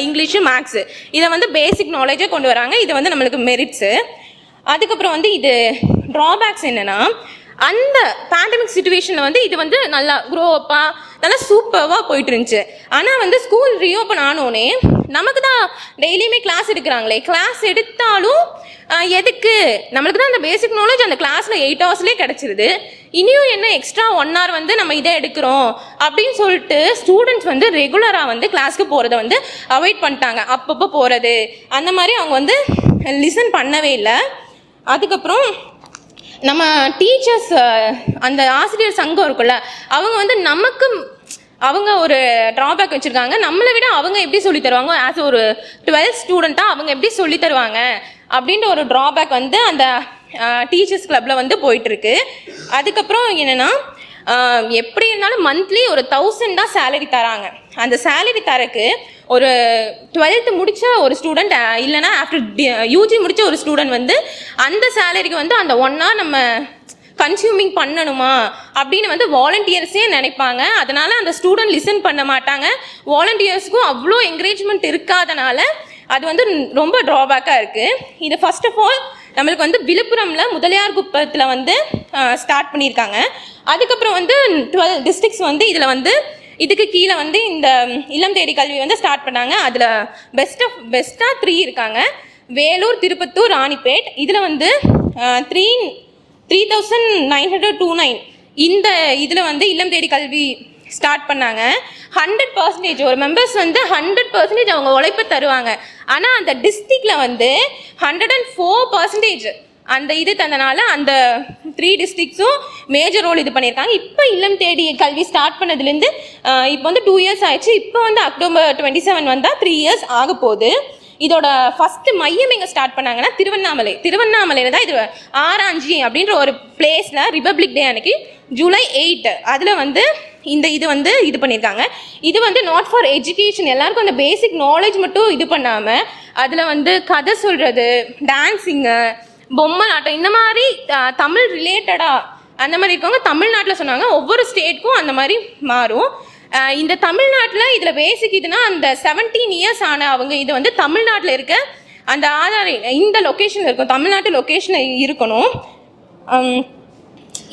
இங்கிலீஷு, மேக்ஸு இதை வந்து பேசிக் நாலேஜே கொண்டு வராங்க. இது வந்து நம்மளுக்கு மெரிட்ஸு. அதுக்கப்புறம் வந்து இது ட்ராபேக்ஸ் என்னென்னா, அந்த பேண்டமிக் சுச்சுவேஷனில் வந்து இது வந்து நல்லா க்ரோஅப்பாக நல்லா சூப்பராக போயிட்டு இருந்துச்சு. ஆனால் வந்து ஸ்கூல் ரீஓப்பன் ஆனோடனே நமக்கு தான் டெய்லியுமே கிளாஸ் எடுக்கிறாங்களே, கிளாஸ் எடுத்தாலும் எதுக்கு? நம்மளுக்கு தான் அந்த பேசிக் நாலேஜ் அந்த கிளாஸில் 8 hours கிடச்சிருது. இனியும் என்ன எக்ஸ்ட்ரா 1 hour வந்து நம்ம இதை எடுக்கிறோம் அப்படின்னு சொல்லிட்டு ஸ்டூடெண்ட்ஸ் வந்து ரெகுலராக வந்து கிளாஸ்க்கு போகிறத வந்து அவாய்ட் பண்ணிட்டாங்க. அப்பப்போ போகிறது அந்த மாதிரி அவங்க வந்து லிசன் பண்ணவே இல்லை. அதுக்கப்புறம் நம்ம டீச்சர்ஸ், அந்த ஆசிரியர் சங்கம் இருக்குல்ல, அவங்க வந்து அவங்க ஒரு ட்ராபேக் வச்சுருக்காங்க. நம்மளை விட அவங்க எப்படி சொல்லி தருவாங்க, ஆஸ் ஒரு 12th ஸ்டூடெண்ட்டாக அவங்க எப்படி சொல்லி தருவாங்க அப்படின்ற ஒரு ட்ராபேக் வந்து அந்த டீச்சர்ஸ் கிளப்பில் வந்து போயிட்டுருக்கு. அதுக்கப்புறம் என்னென்னா, எப்படி இருந்தாலும் மந்த்லி ஒரு 1000 தான் சேலரி தராங்க. அந்த சேலரி தரக்கு ஒரு 12th முடித்த ஒரு ஸ்டூடெண்ட் இல்லைனா ஆஃப்டர் யூஜி முடித்த ஒரு ஸ்டூடெண்ட் வந்து அந்த சேலரிக்கு வந்து அந்த 1 hour நம்ம கன்சியூமிங் பண்ணணுமா அப்படின்னு வந்து வாலண்டியர்ஸே நினைப்பாங்க. அதனால் அந்த ஸ்டூடெண்ட் லிசன் பண்ண மாட்டாங்க. வாலண்டியர்ஸ்க்கும் அவ்வளோ என்கரேஜ்மெண்ட் இருக்காதனால அது வந்து ரொம்ப ட்ராபேக்காக இருக்குது. இது ஃபர்ஸ்ட் ஆஃப் ஆல் நம்மளுக்கு வந்து விழுப்புரமில் முதலியார் குப்பத்தில் வந்து ஸ்டார்ட் பண்ணியிருக்காங்க. அதுக்கப்புறம் வந்து 12 districts வந்து இதில் வந்து இதுக்கு கீழே வந்து இந்த இல்லம் தேடி கல்வி வந்து ஸ்டார்ட் பண்ணாங்க. அதில் பெஸ்ட்டாக 3 இருக்காங்க: வேலூர், திருப்பத்தூர், ராணிப்பேட். இதில் வந்து 3929 இந்த இதில் வந்து இல்லம் தேடி கல்வி ஸ்டார்ட் பண்ணாங்க. 100% ஒரு மெம்பர்ஸ் வந்து 100% அவங்க உழைப்பு தருவாங்க. ஆனால் அந்த டிஸ்ட்ரிக்டில் வந்து 104% அந்த இது தந்தனால அந்த 3 districtsம் மேஜர் ரோல் இது பண்ணியிருக்காங்க. இப்போ இல்லம் தேடி கல்வி ஸ்டார்ட் பண்ணதுலேருந்து இப்போ வந்து 2 years ஆயிடுச்சு. இப்போ வந்து October 27 வந்தால் 3 years ஆக போகுது. இதோட ஃபஸ்ட்டு மையம் எங்கே ஸ்டார்ட் பண்ணாங்கன்னா திருவண்ணாமலையில் தான். இது ஆராஞ்சி அப்படின்ற ஒரு பிளேஸில் ரிபப்ளிக் டே அன்னைக்கு July 8 அதில் வந்து இது வந்து இது பண்ணியிருக்காங்க. இது வந்து நாட் ஃபார் எஜுகேஷன், எல்லாருக்கும் அந்த பேசிக் நாலேஜ் மட்டும் இது பண்ணாமல் அதில் வந்து கதை சொல்கிறது, டான்ஸிங்கு, பொம்மை நாட்டம் இந்த மாதிரி தமிழ் ரிலேட்டடாக அந்த மாதிரி இருக்கவங்க தமிழ்நாட்டில் சொன்னாங்க. ஒவ்வொரு ஸ்டேட்க்கும் அந்த மாதிரி மாறும். இந்த தமிழ்நாட்டில் இதில் பேசிக் இதுனா அந்த 17 years ஆன அவங்க இது வந்து தமிழ்நாட்டில் இருக்க அந்த ஆதார் இந்த லொக்கேஷனில் இருக்கும், தமிழ்நாட்டு லொக்கேஷனில் இருக்கணும்.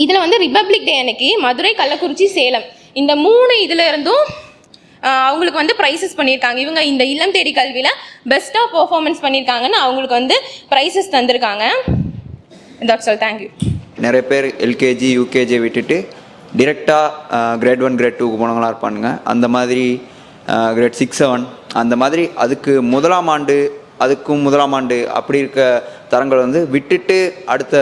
இதில் வந்து ரிபப்ளிக் டே அன்னைக்கு மதுரை, கள்ளக்குறிச்சி, சேலம் இந்த 3 இதில் இருந்தும் அவங்களுக்கு வந்து ப்ரைஸஸ் பண்ணியிருக்காங்க. இவங்க இந்த இல்லம் தேடி கல்வியில் பெஸ்ட்டாக பெர்ஃபார்மன்ஸ் பண்ணியிருக்காங்கன்னு அவங்களுக்கு வந்து ப்ரைஸஸ் தந்திருக்காங்க. That's all. தேங்க்யூ. நிறைய பேர் எல்கேஜி, யூகேஜி விட்டுட்டு டிரெக்டாக கிரேட் 1, கிரேட் 2க்கு போனவங்களாக இருப்பானுங்க. அந்த மாதிரி கிரேட் 6, 7 அந்த மாதிரி அதுக்கு முதலாம் ஆண்டு அப்படி இருக்க தரங்கள் வந்து விட்டுட்டு அடுத்த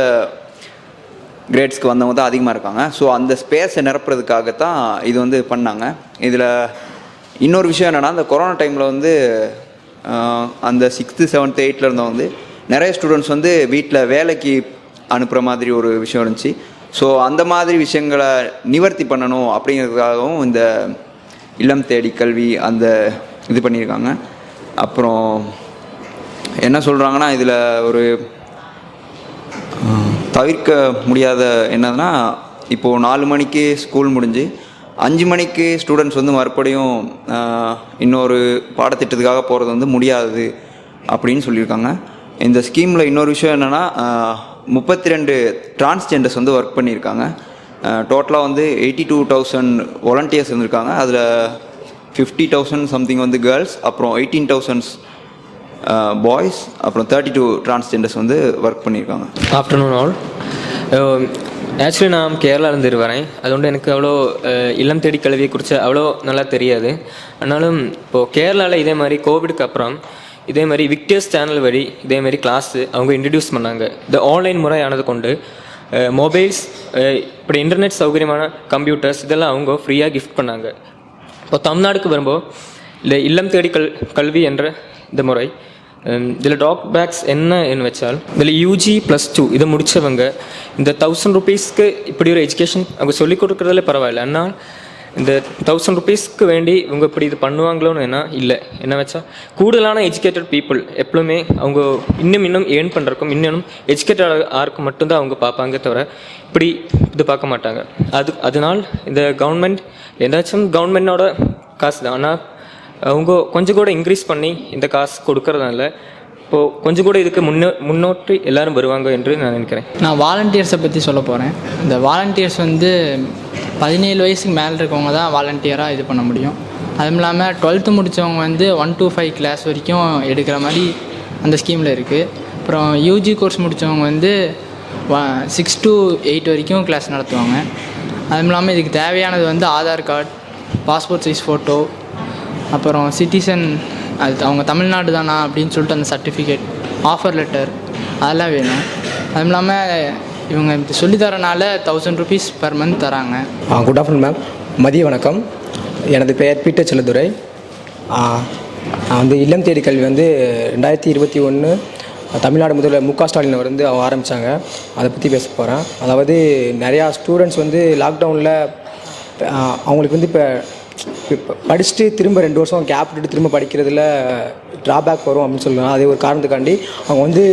கிரேட்ஸ்க்கு வந்தவங்க தான் அதிகமாக இருக்காங்க. ஸோ அந்த ஸ்பேஸை நிரப்புறதுக்காகத்தான் இது வந்து பண்ணாங்க. இதில் இன்னொரு விஷயம் என்னென்னா, அந்த கொரோனா டைமில் வந்து அந்த 6th, 7th, 8th இருந்தவங்க வந்து நிறைய ஸ்டூடெண்ட்ஸ் வந்து வீட்டில் வேலைக்கு அனுப்புகிற மாதிரி ஒரு விஷயம் இருந்துச்சு. ஸோ அந்த மாதிரி விஷயங்களை நிவர்த்தி பண்ணணும் அப்படிங்கிறதுக்காகவும் இந்த இல்லம் தேடி கல்வி அந்த இது பண்ணியிருக்காங்க. அப்புறம் என்ன சொல்கிறாங்கன்னா, இதில் ஒரு தவிர்க்க முடியாத என்னதுன்னா, இப்போது 4 மணிக்கு ஸ்கூல் முடிஞ்சு 5 மணிக்கு ஸ்டூடெண்ட்ஸ் வந்து மறுபடியும் இன்னொரு பாடத்திட்டத்துக்காக போகிறது வந்து முடியாது அப்படின்னு சொல்லியிருக்காங்க. இந்த ஸ்கீமில் இன்னொரு விஷயம் என்னென்னா 32 டிரான்ஸ்ஜெண்டர்ஸ் வந்து ஒர்க் பண்ணியிருக்காங்க. டோட்டலாக வந்து 82,000 வாலண்டியர்ஸ் இருந்திருக்காங்க. அதில் 50,000 சம்திங் வந்து கேர்ள்ஸ், அப்புறம் 18,000 பாய்ஸ், அப்புறம் 32 டிரான்ஸ்ஜெண்டர்ஸ் வந்து ஒர்க் பண்ணியிருக்காங்க. Afternoon all. ஆக்சுவலி நான் கேரளாவிலேருந்து வரேன். அதுകൊണ്ട് எனக்கு அவ்வளோ இல்லம் தேடி கல்வியை குறித்து அவ்வளோ நல்லா தெரியாது. ஆனாலும் இப்போது கேரளாவில் இதே மாதிரி கோவிடுக்கு அப்புறம் இதே மாதிரி விக்டர்ஸ் சேனல் வழி இதே மாதிரி கிளாஸு அவங்க இன்ட்ரடியூஸ் பண்ணாங்க. இந்த ஆன்லைன் முறையானது கொண்டு மொபைல்ஸ், இப்படி இன்டர்நெட் சௌகரியமான கம்ப்யூட்டர்ஸ் இதெல்லாம் அவங்க ஃப்ரீயாக கிஃப்ட் பண்ணாங்க. இப்போ தமிழ்நாடுக்கு வரும்போது இந்த இல்லம் தேடி கல்வி என்ற இந்த முறை இதில் ட்ராபேக்ஸ் என்னன்னு வச்சால், இதில் UG +2 இதை முடித்தவங்க இந்த 1000 rupeesக்கு இப்படி ஒரு எஜுகேஷன் அவங்க சொல்லிக் கொடுக்குறதுல பரவாயில்ல. ஆனால் இந்த 1000 rupeesக்கு வேண்டி இவங்க இப்படி இது பண்ணுவாங்களோன்னு இல்லை. என்ன வச்சா கூடுதலான எஜுகேட்டட் பீப்புள் எப்பவுமே அவங்க இன்னும் ஏர்ன் பண்ணுறக்கும் இன்னும் எஜுகேட்டட் ஆருக்கு மட்டும்தான் அவங்க பார்ப்பாங்க, தவிர இப்படி இது பார்க்க மாட்டாங்க. அதனால் இந்த கவர்மெண்ட் ஏதாச்சும் கவர்மெண்டோட காசு தான், ஆனால் அவங்க கொஞ்சம் கூட இன்க்ரீஸ் பண்ணி இந்த காசு கொடுக்கறதுனால இப்போது கொஞ்சம் கூட இதுக்கு முன்னோட்டி எல்லாரும் வருவாங்க என்று நான் நினைக்கிறேன். நான் வாலண்டியர்ஸை பற்றி சொல்ல போகிறேன். இந்த வாலண்டியர்ஸ் வந்து 17 வயசுக்கு மேலே இருக்கவங்க தான் வாலண்டியராக இது பண்ண முடியும். அதுவும் இல்லாமல் 12th முடித்தவங்க வந்து 1 to 5 கிளாஸ் வரைக்கும் எடுக்கிற மாதிரி அந்த ஸ்கீமில் இருக்குது. அப்புறம் UG கோர்ஸ் முடித்தவங்க வந்து 6 to 8 வரைக்கும் கிளாஸ் நடத்துவாங்க. அதுவும் இல்லாமல் இதுக்கு தேவையானது வந்து Aadhaar card, passport size photo, அப்புறம் சிட்டிசன், அது அவங்க தமிழ்நாடு தானா அப்படின்னு சொல்லிட்டு அந்த சர்டிஃபிகேட், ஆஃபர் லெட்டர் அதெல்லாம் வேணும். அதுவும் இல்லாமல் இவங்க இப்படி சொல்லித்தரனால 1000 rupees பெர் மந்த் தராங்க. குட் ஆஃப்டர்நூன் மேம், மதிய வணக்கம். எனது பெயர் பீட்டர் செல்லதுரை. நான் வந்து இல்லம் தேடி கல்வி வந்து 2021 தமிழ்நாடு முதல்வர் MK ஸ்டாலின் வந்து அவங்க ஆரம்பித்தாங்க. அதை பற்றி பேச போகிறேன். அதாவது நிறையா ஸ்டூடெண்ட்ஸ் வந்து லாக்டவுனில் அவங்களுக்கு வந்து இப்போ படிச்சுட்டு திரும்ப 2 வருஷம் கேப் விட்டுட்டு திரும்ப படிக்கிறதுல ட்ராபேக் வரும் அப்படின்னு சொல்லுவாங்க. அதே ஒரு காரணத்துக்காண்டி அவங்க வந்து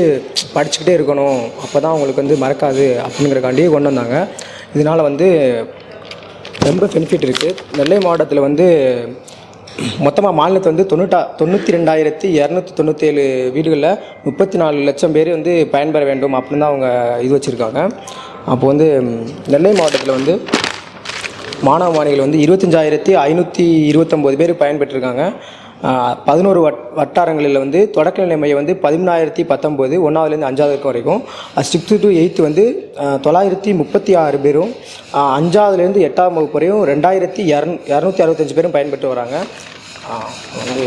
படிச்சுக்கிட்டே இருக்கணும், அப்போ தான் அவங்களுக்கு வந்து மறக்காது அப்படிங்கிறக்காண்டி கொண்டு வந்தாங்க. இதனால் வந்து ரொம்ப பெனிஃபிட் இருக்குது. நெல்லை மாவட்டத்தில் வந்து மொத்தமாக மாநிலத்தில் வந்து 92,297 வீடுகளில் 34 லட்சம் பேர் வந்து பயன்பெற வேண்டும் அப்படின்னு தான் அவங்க இது வச்சுருக்காங்க. அப்போ வந்து நெல்லை மாவட்டத்தில் வந்து மாணவ மாணவிகள் வந்து 25,529 பேர் பயன்பெற்றிருக்காங்க. 11 வட்டாரங்களில் வந்து தொடக்கநிலை மையம் வந்து 13,019, 1ஆவதுலேருந்து 5ஆவது வரைக்கும். 6th to 8th வந்து 936 பேரும், 5ஆவதுலேருந்து 8ஆம் வகுப்பு வரையும் 2,265 பேரும் பயன்பெற்று வராங்க. வந்து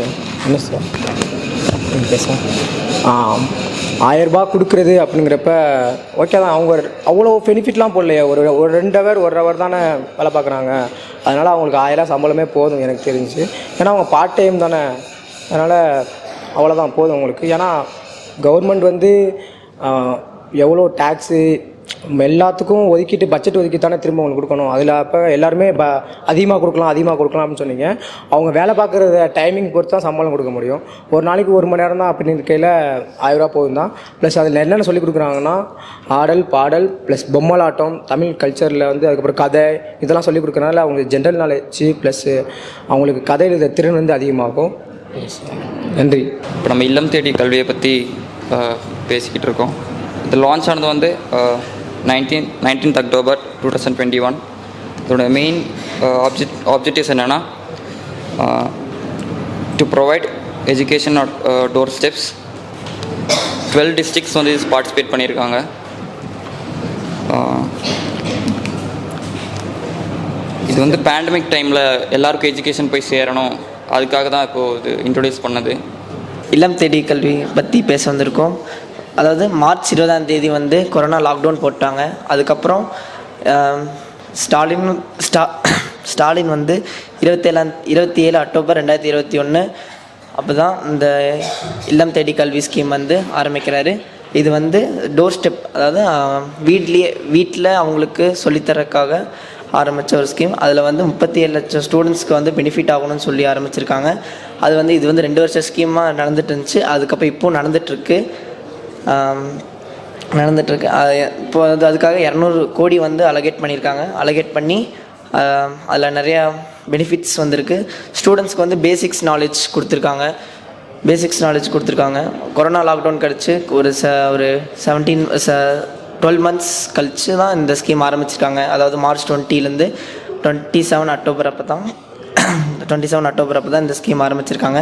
என்ன சார் பேச 1000 ரூபாய் கொடுக்குறது அப்படிங்கிறப்ப ஓகே தான். அவங்க அவ்வளோ பெனிஃபிட்லாம் போடலையே, ஒரு 2 ஹவர் 1 ஹவர் தானே வேலை பார்க்குறாங்க. அதனால் அவங்களுக்கு 1000 சம்பளமே போதும் எனக்கு தெரிஞ்சு. ஏன்னா அவங்க பார்ட் டைம் தானே, அதனால் அவ்வளோதான் போதும் அவங்களுக்கு. ஏன்னா கவர்மெண்ட் வந்து எவ்வளோ டேக்ஸு எல்லாத்துக்கும் ஒதுக்கிட்டு பட்ஜெட் ஒதுக்கி தானே திரும்ப அவங்களுக்கு கொடுக்கணும். அதில் அப்போ எல்லாருமே அதிகமாக கொடுக்கலாம் அப்படின்னு சொன்னீங்க. அவங்க வேலை பார்க்குற டைமிங் பொறுத்து தான் சம்பளம் கொடுக்க முடியும். ஒரு நாளைக்கு 1 மணி நேரம் தான் அப்படின்னு இருக்கையில் 1000 ரூபா போதும் தான். ப்ளஸ் அதில் என்னென்ன சொல்லிக் கொடுக்குறாங்கன்னா ஆடல் பாடல் ப்ளஸ் பொம்மலாட்டம், தமிழ் கல்ச்சரில் வந்து அதுக்கப்புறம் கதை இதெல்லாம் சொல்லிக் கொடுக்குறதுனால அவங்களுக்கு ஜென்ரல் நாலேஜ் ப்ளஸ் அவங்களுக்கு கதை எழுத திறன் வந்து அதிகமாகும். நன்றி. இப்போ நம்ம இல்லம் தேடி கல்வியை பற்றி பேசிக்கிட்டு இருக்கோம். இது லான்ச் ஆனது வந்து 19th October 2021. இதோட மெயின் ஆப்ஜெக்டிவ்ஸ் என்னென்னா to provide education door steps. 12 districts வந்து பார்ட்டிசிபேட் பண்ணியிருக்காங்க. இது வந்து பேண்டமிக் டைமில் எல்லாருக்கும் எஜுகேஷன் போய் சேரணும், அதுக்காக தான் இப்போது இது இன்ட்ரொடியூஸ் பண்ணது. இல்லம் தேடி கல்வி பற்றி பேச வந்திருக்கோம். அதாவது மார்ச் 20ஆம் தேதி வந்து கொரோனா லாக்டவுன் போட்டாங்க. அதுக்கப்புறம் ஸ்டாலின் வந்து 27 அக்டோபர் 2021 அப்போ தான் இந்த இல்லம் தேடி கல்வி ஸ்கீம் வந்து ஆரம்பிக்கிறாரு. இது வந்து டோர் ஸ்டெப், அதாவது வீட்டில் அவங்களுக்கு சொல்லித்தரக்காக ஆரம்பித்த ஒரு ஸ்கீம். அதில் வந்து 37 லட்சம் ஸ்டூடெண்ட்ஸ்க்கு வந்து பெனிஃபிட் ஆகணும்னு சொல்லி ஆரம்பிச்சிருக்காங்க. அது வந்து இது வந்து 2 வருஷ ஸ்கீமாக நடந்துட்டு இருந்துச்சு. அதுக்கப்புறம் இப்போது நடந்துகிட்ருக்கு. இப்போ வந்து அதுக்காக 200 கோடி வந்து அலோகேட் பண்ணியிருக்காங்க. அலோகேட் பண்ணி அதில் நிறையா பெனிஃபிட்ஸ் வந்திருக்கு. ஸ்டூடெண்ட்ஸ்க்கு வந்து பேசிக்ஸ் நாலேஜ் கொடுத்துருக்காங்க. பேசிக்ஸ் நாலேஜ் கொடுத்துருக்காங்க. கொரோனா லாக்டவுன் கழிச்சு ஒரு 12 months கழிச்சு தான் இந்த ஸ்கீம் ஆரம்பிச்சிருக்காங்க. அதாவது மார்ச் 20லேருந்து 27 அக்டோபர் அப்போ தான் இந்த ஸ்கீம் ஆரம்பிச்சிருக்காங்க.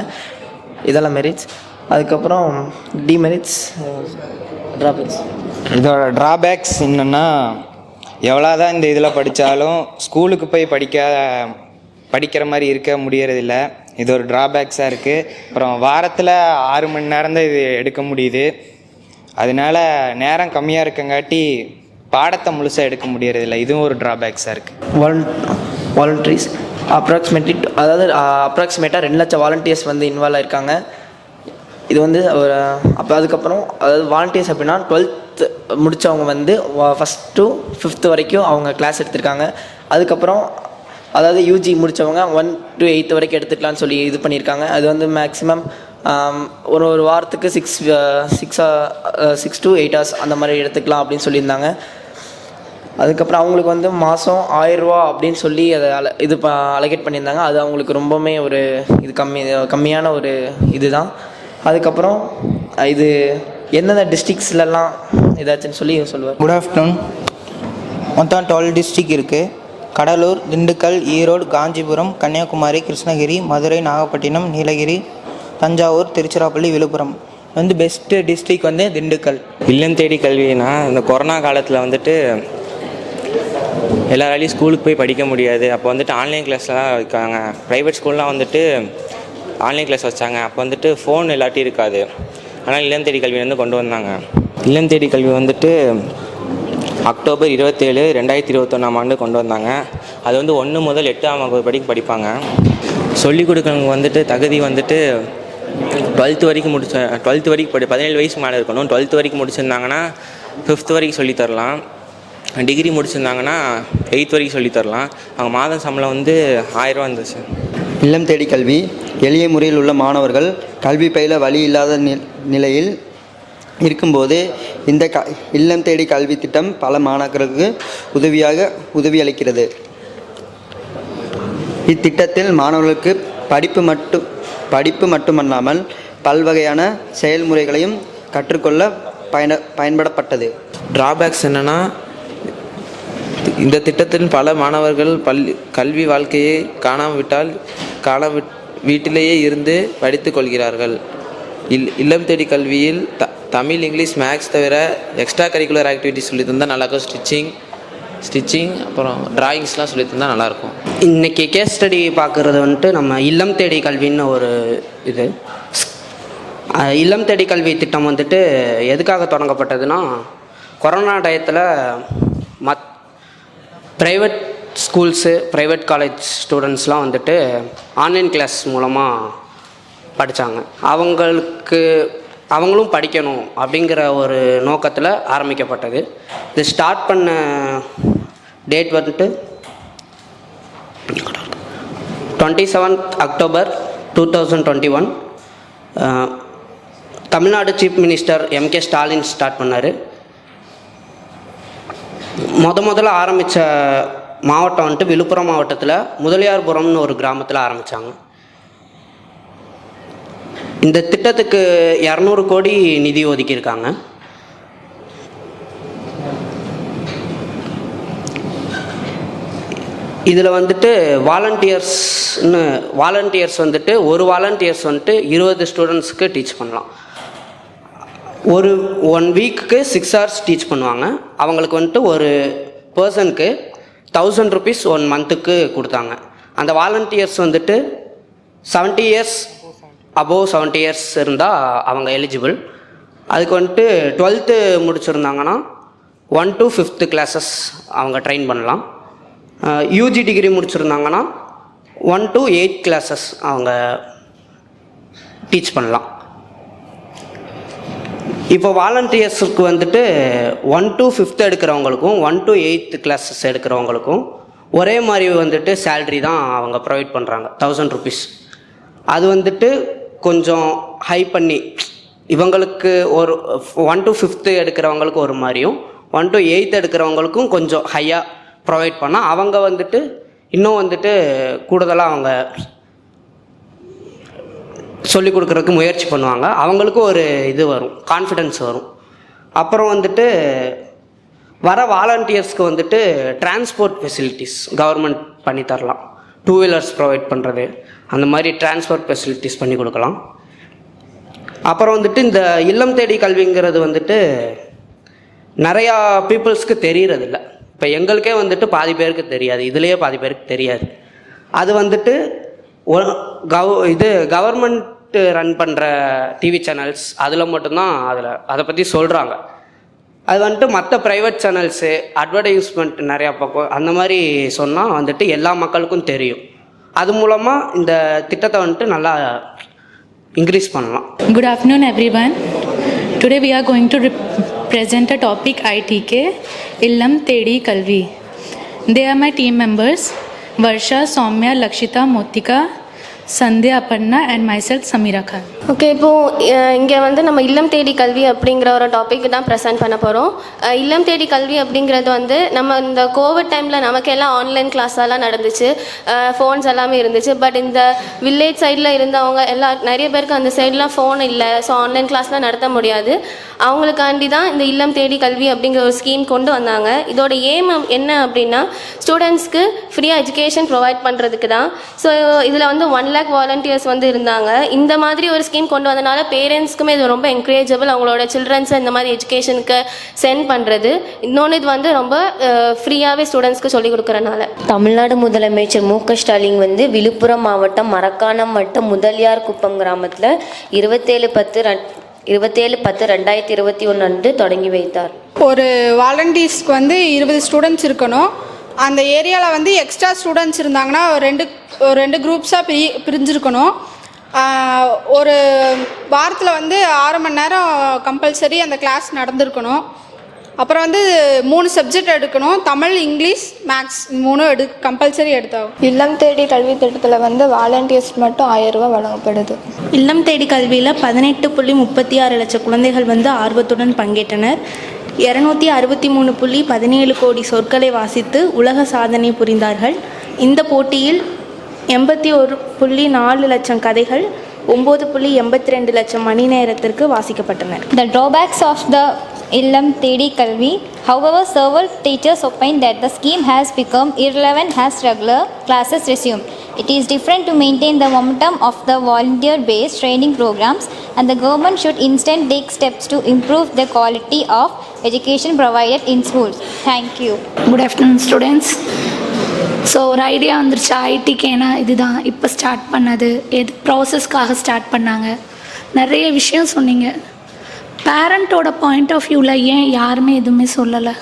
இதெல்லாம் மெரிட்ஸ். அதுக்கப்புறம் டிமெரிட்ஸ், ட்ராபேக்ஸ். இதோட ட்ராபேக்ஸ் என்னென்னா, எவ்வளோதான் இந்த இதில் படித்தாலும் ஸ்கூலுக்கு போய் படிக்கிற மாதிரி இருக்க முடியறதில்ல. இது ஒரு ட்ராபேக்ஸாக இருக்குது. அப்புறம் வாரத்தில் 6 மணி நேரம் தான் இது எடுக்க முடியுது. அதனால நேரம் கம்மியாக இருக்கங்காட்டி பாடத்தை முழுசாக எடுக்க முடியறதில்ல. இதுவும் ஒரு ட்ராபேக்ஸாக இருக்குது. வாலண்டரிஸ் அப்ராக்சிமேட்டாக 2 லட்சம் வாலண்டியர்ஸ் வந்து இன்வால்வ் ஆயிருக்காங்க. இது வந்து ஒரு அதுக்கப்புறம் வாலண்டியர்ஸ் அப்படின்னா 12th முடித்தவங்க வந்து 1st to 5th வரைக்கும் அவங்க கிளாஸ் எடுத்திருக்காங்க. அதுக்கப்புறம் யூஜி முடித்தவங்க 1 to 8th வரைக்கும் எடுத்துக்கலான்னு சொல்லி இது பண்ணியிருக்காங்க. அது வந்து மேக்ஸிமம் ஒரு வாரத்துக்கு 6 to 8 hours அந்த மாதிரி எடுத்துக்கலாம் அப்படின்னு சொல்லியிருந்தாங்க. அதுக்கப்புறம் அவங்களுக்கு வந்து மாதம் 1000 ரூபா அப்படின்னு சொல்லி அதை அலோகேட் பண்ணியிருந்தாங்க. அது அவங்களுக்கு ரொம்பவுமே ஒரு இது கம்மியான ஒரு இதுதான். அதுக்கப்புறம் இது எந்தெந்த டிஸ்ட்ரிக்ஸ்லாம் ஏதாச்சுன்னு சொல்லி சொல்லுவார். Good afternoon. மொத்தம் 12 டிஸ்ட்ரிக் இருக்குது. கடலூர், திண்டுக்கல், ஈரோடு, காஞ்சிபுரம், கன்னியாகுமரி, கிருஷ்ணகிரி, மதுரை, நாகப்பட்டினம், நீலகிரி, தஞ்சாவூர், திருச்சிராப்பள்ளி, விழுப்புரம். வந்து பெஸ்ட்டு டிஸ்ட்ரிக் வந்து திண்டுக்கல். இல்லம் தேடி கல்வினா இந்த கொரோனா காலத்தில் வந்துட்டு எல்லாராலையும் ஸ்கூலுக்கு போய் படிக்க முடியாது. அப்போ வந்துட்டு ஆன்லைன் கிளாஸ்லாம் வைக்காங்க. ப்ரைவேட் ஸ்கூல்லாம் வந்துட்டு ஆன்லைன் கிளாஸ் வச்சாங்க. அப்போ வந்துட்டு ஃபோன் எல்லாட்டையும் இருக்காது. ஆனால் இல்லம் தேடி கல்வி வந்து கொண்டு வந்தாங்க. இல்லம் தேடி கல்வி வந்துட்டு அக்டோபர் 27, 2021 கொண்டு வந்தாங்க. அது வந்து 1 முதல் 8ஆம் வகுப்பு வரைக்கும் படிப்பாங்க. சொல்லிக் கொடுக்கறவங்க வந்துட்டு தகுதி வந்துட்டு 12th வரைக்கும் 17 வயசுக்கு மேலே இருக்கணும். 12th வரைக்கும் முடிச்சிருந்தாங்கன்னா 5th வரைக்கும் சொல்லித்தரலாம். டிகிரி முடிச்சிருந்தாங்கன்னா 8th வரைக்கும் சொல்லித்தரலாம். அவங்க மாதம் சம்பளம் வந்து 1000 ரூபா இருந்துச்சு. இல்லம் தேடி கல்வி எளிய முறையில் உள்ள மாணவர்கள் கல்வி பயில வழி இல்லாத நிலையில் இருக்கும்போது இந்த இல்லம் தேடி கல்வி திட்டம் பல மாணவர்களுக்கு உதவி அளிக்கிறது. இத்திட்டத்தில் மாணவர்களுக்கு படிப்பு மட்டுமல்லாமல் பல்வகையான செயல்முறைகளையும் கற்றுக்கொள்ள பயன்படப்பட்டது. ட்ராபேக்ஸ் என்னென்னா, இந்த திட்டத்தில் பல மாணவர்கள் கல்வி வாழ்க்கையை காணாவிட்டால் வீட்டிலேயே இருந்து படித்து கொள்கிறார்கள். இல்லம் தேடி கல்வியில் தமிழ், இங்கிலீஷ், மேக்ஸ் தவிர எக்ஸ்ட்ரா கரிக்குலர் ஆக்டிவிட்டிஸ் சொல்லி தந்தால் நல்லாயிருக்கும். ஸ்டிச்சிங் அப்புறம் ட்ராயிங்ஸ்லாம் சொல்லி தந்தால் நல்லாயிருக்கும். இன்றைக்கி கேஸ் ஸ்டடி பார்க்குறது வந்துட்டு நம்ம இல்லம் தேடி கல்வின்னு ஒரு இது. இல்லம் தேடி கல்வி திட்டம் வந்துட்டு எதுக்காக தொடங்கப்பட்டதுன்னா, கொரோனா டயத்தில் ப்ரைவேட் ஸ்கூல்ஸு, ப்ரைவேட் காலேஜ் ஸ்டூடெண்ட்ஸ்லாம் வந்துட்டு ஆன்லைன் கிளாஸ் மூலமாக படித்தாங்க. அவங்களும் படிக்கணும் அப்படிங்கிற ஒரு நோக்கத்தில் ஆரம்பிக்கப்பட்டது. இது ஸ்டார்ட் பண்ண டேட் வந்துட்டு 27th October 2021. Tamil Nadu chief minister MK Stalin start பண்ணார். முதல்ல ஆரம்பித்த மாவட்டம் வந்துட்டு விழுப்புரம் மாவட்டத்தில் முதலியார்புரம்னு ஒரு கிராமத்தில் ஆரம்பித்தாங்க. இந்த திட்டத்துக்கு 200 கோடி நிதி ஒதுக்கியிருக்காங்க. இதில் வந்துட்டு வாலண்டியர்ஸ் வந்துட்டு ஒரு வாலண்டியர்ஸ் வந்துட்டு 20 ஸ்டூடெண்ட்ஸுக்கு டீச் பண்ணலாம். ஒரு 1 வீக்குக்கு 6 hours டீச் பண்ணுவாங்க. அவங்களுக்கு வந்துட்டு ஒரு பர்சனுக்கு 1000 rupees 1 monthக்கு கொடுத்தாங்க. அந்த வாலண்டியர்ஸ் வந்துட்டு 70 years above 70 years இருந்தால் அவங்க எலிஜிபிள். அதுக்கு வந்துட்டு 12th முடிச்சிருந்தாங்கன்னா 1 to 5th classes அவங்க ட்ரெயின் பண்ணலாம். யூஜி டிகிரி முடிச்சிருந்தாங்கன்னா 1 to 8th classes அவங்க டீச் பண்ணலாம். இப்போ வாலண்டியர்ஸுக்கு வந்துட்டு 1 to 5th எடுக்கிறவங்களுக்கும் 1 to 8th classes எடுக்கிறவங்களுக்கும் ஒரே மாதிரி வந்துட்டு சேல்ரி தான் அவங்க ப்ரொவைட் பண்ணுறாங்க, 1000 rupees. அது வந்துட்டு கொஞ்சம் ஹை பண்ணி இவங்களுக்கு ஒரு 1 to 5th எடுக்கிறவங்களுக்கு ஒரு மாதிரியும் 1 to 8th எடுக்கிறவங்களுக்கும் கொஞ்சம் ஹையாக ப்ரொவைட் பண்ணால் அவங்க வந்துட்டு இன்னும் வந்துட்டு கூடுதலாக அவங்க சொல்லிக் கொடுக்குறதுக்கு முயற்சி பண்ணுவாங்க. அவங்களுக்கும் ஒரு இது வரும், கான்ஃபிடென்ஸ் வரும். அப்புறம் வந்துட்டு வர வாலண்டியர்ஸ்க்கு வந்துட்டு டிரான்ஸ்போர்ட் ஃபெசிலிட்டிஸ் கவர்மெண்ட் பண்ணி தரலாம். 2 வீலர்ஸ் ப்ரொவைட் பண்ணுறது, அந்த மாதிரி டிரான்ஸ்போர்ட் ஃபெசிலிட்டிஸ் பண்ணி கொடுக்கலாம். அப்புறம் வந்துட்டு இந்த இல்லம் தேடி கல்விங்கிறது வந்துட்டு நிறையா பீப்புள்ஸ்க்கு தெரியறதில்ல. இப்போ எங்களுக்கே வந்துட்டு பாதி பேருக்கு தெரியாது, இதுலேயே பாதி பேருக்கு தெரியாது. அது வந்துட்டு கவர்மெண்ட் ரன் பண்ணுற டிவி சேனல்ஸ் அதில் மட்டும்தான் அதை பற்றி சொல்கிறாங்க. அது வந்துட்டு மற்ற ப்ரைவேட் சேனல்ஸு அட்வர்டைஸ்மெண்ட் நிறையா பக்கம் அந்த மாதிரி சொன்னால் வந்துட்டு எல்லா மக்களுக்கும் தெரியும். அது மூலமாக இந்த திட்டத்தை வந்துட்டு நல்லா இன்க்ரீஸ் பண்ணலாம். Good afternoon everyone. Today we are going to present a topic ITK, Illam Tedi Kalvi. They are my team members, Varsha, Soumya, Lakshita, Motika, Sandhya Appanna and myself Sameera Khan. Okay, இப்போது இங்கே வந்து நம்ம இல்லம் தேடி கல்வி அப்படிங்கிற ஒரு டாபிக் தான் ப்ரெசென்ட் பண்ண போகிறோம். இல்லம் தேடி கல்வி அப்படிங்கிறது வந்து நம்ம இந்த கோவிட் டைமில் நமக்கெல்லாம் ஆன்லைன் கிளாஸெல்லாம் நடந்துச்சு, ஃபோன்ஸ் எல்லாமே இருந்துச்சு. பட் இந்த வில்லேஜ் சைடில் இருந்தவங்க நிறைய பேருக்கு அந்த சைட்லாம் ஃபோன் இல்லை, ஸோ ஆன்லைன் கிளாஸ்லாம் நடத்த முடியாது. அவங்களுக்காண்டி தான் இந்த இல்லம் தேடி கல்வி அப்படிங்கிற ஒரு ஸ்கீம் கொண்டு வந்தாங்க. இதோட ஏம் என்ன அப்படின்னா ஸ்டூடெண்ட்ஸ்க்கு ஃப்ரீயாக எஜுகேஷன் ப்ரொவைட் பண்ணுறதுக்கு தான். ஸோ இதில் வந்து 1 lakh வாலண்டியர்ஸ் வந்து இருந்தாங்க. இந்த மாதிரி ஒரு ஸ்கீம் கொண்டு வந்தனால பேரண்ட்ஸ்க்குமே இது ரொம்ப என்கரேஜபிள், அவங்களோட சில்ட்ரன்ஸை இந்த மாதிரி எஜுகேஷனுக்கு சென்ட் பண்ணுறது. இன்னொன்று இது வந்து ரொம்ப ஃப்ரீயாகவே ஸ்டூடெண்ட்ஸ்க்கு சொல்லிக் கொடுக்குறனால. தமிழ்நாடு முதலமைச்சர் மு.க. ஸ்டாலின் வந்து விழுப்புரம் மாவட்டம் மரக்காணம் வட்டம் முதலியார் குப்பம் கிராமத்தில் 27/10/2021 அன்று தொடங்கி வைத்தார். ஒரு வாலண்டியர்ஸ்க்கு வந்து 20 ஸ்டூடெண்ட்ஸ் இருக்கணும். அந்த ஏரியாவில் வந்து எக்ஸ்ட்ரா ஸ்டூடெண்ட்ஸ் இருந்தாங்கன்னா ரெண்டு குரூப்ஸாக பிரிஞ்சிருக்கணும். ஒரு வாரத்தில் வந்து 6 மணி நேரம் கம்பல்சரி அந்த கிளாஸ் நடந்திருக்கணும். அப்புறம் வந்து 3 சப்ஜெக்ட் எடுக்கணும், தமிழ், இங்கிலீஷ், மேக்ஸ், 3 கம்பல்சரி எடுத்தாகும். இல்லம் தேடி கல்வி திட்டத்தில் வந்து வாலண்டியர்ஸ் மட்டும் 1000 ரூபா வழங்கப்படுது. இல்லம் தேடி கல்வியில் 18.36 லட்சம் குழந்தைகள் வந்து ஆர்வத்துடன் பங்கேற்றனர். 263.17 கோடி சொற்களை வாசித்து உலக சாதனை புரிந்தார்கள். இந்த போட்டியில் 81.4 லட்சம் கதைகள் 9.82 லட்சம் மணி நேரத்திற்கு வாசிக்கப்பட்டன. The drawbacks of the Illam Tedi Kalvi. However, several teachers opine that the scheme has become irrelevant as regular classes resume. It is different to maintain the momentum of the volunteer-based training programs, and the government should instead take steps to improve the quality of education provided in schools. Thank you. Good afternoon students. So ஒரு idea வந்துருச்சு, ஐடிக்கேனா இதுதான் இப்போ start பண்ணது, எது ப்ராசஸ்க்காக start பண்ணாங்க, நிறைய விஷயம் சொன்னீங்க. பேரண்ட்டோட பாயிண்ட் ஆஃப் வியூவில் ஏன் யாருமே எதுவுமே சொல்லலை?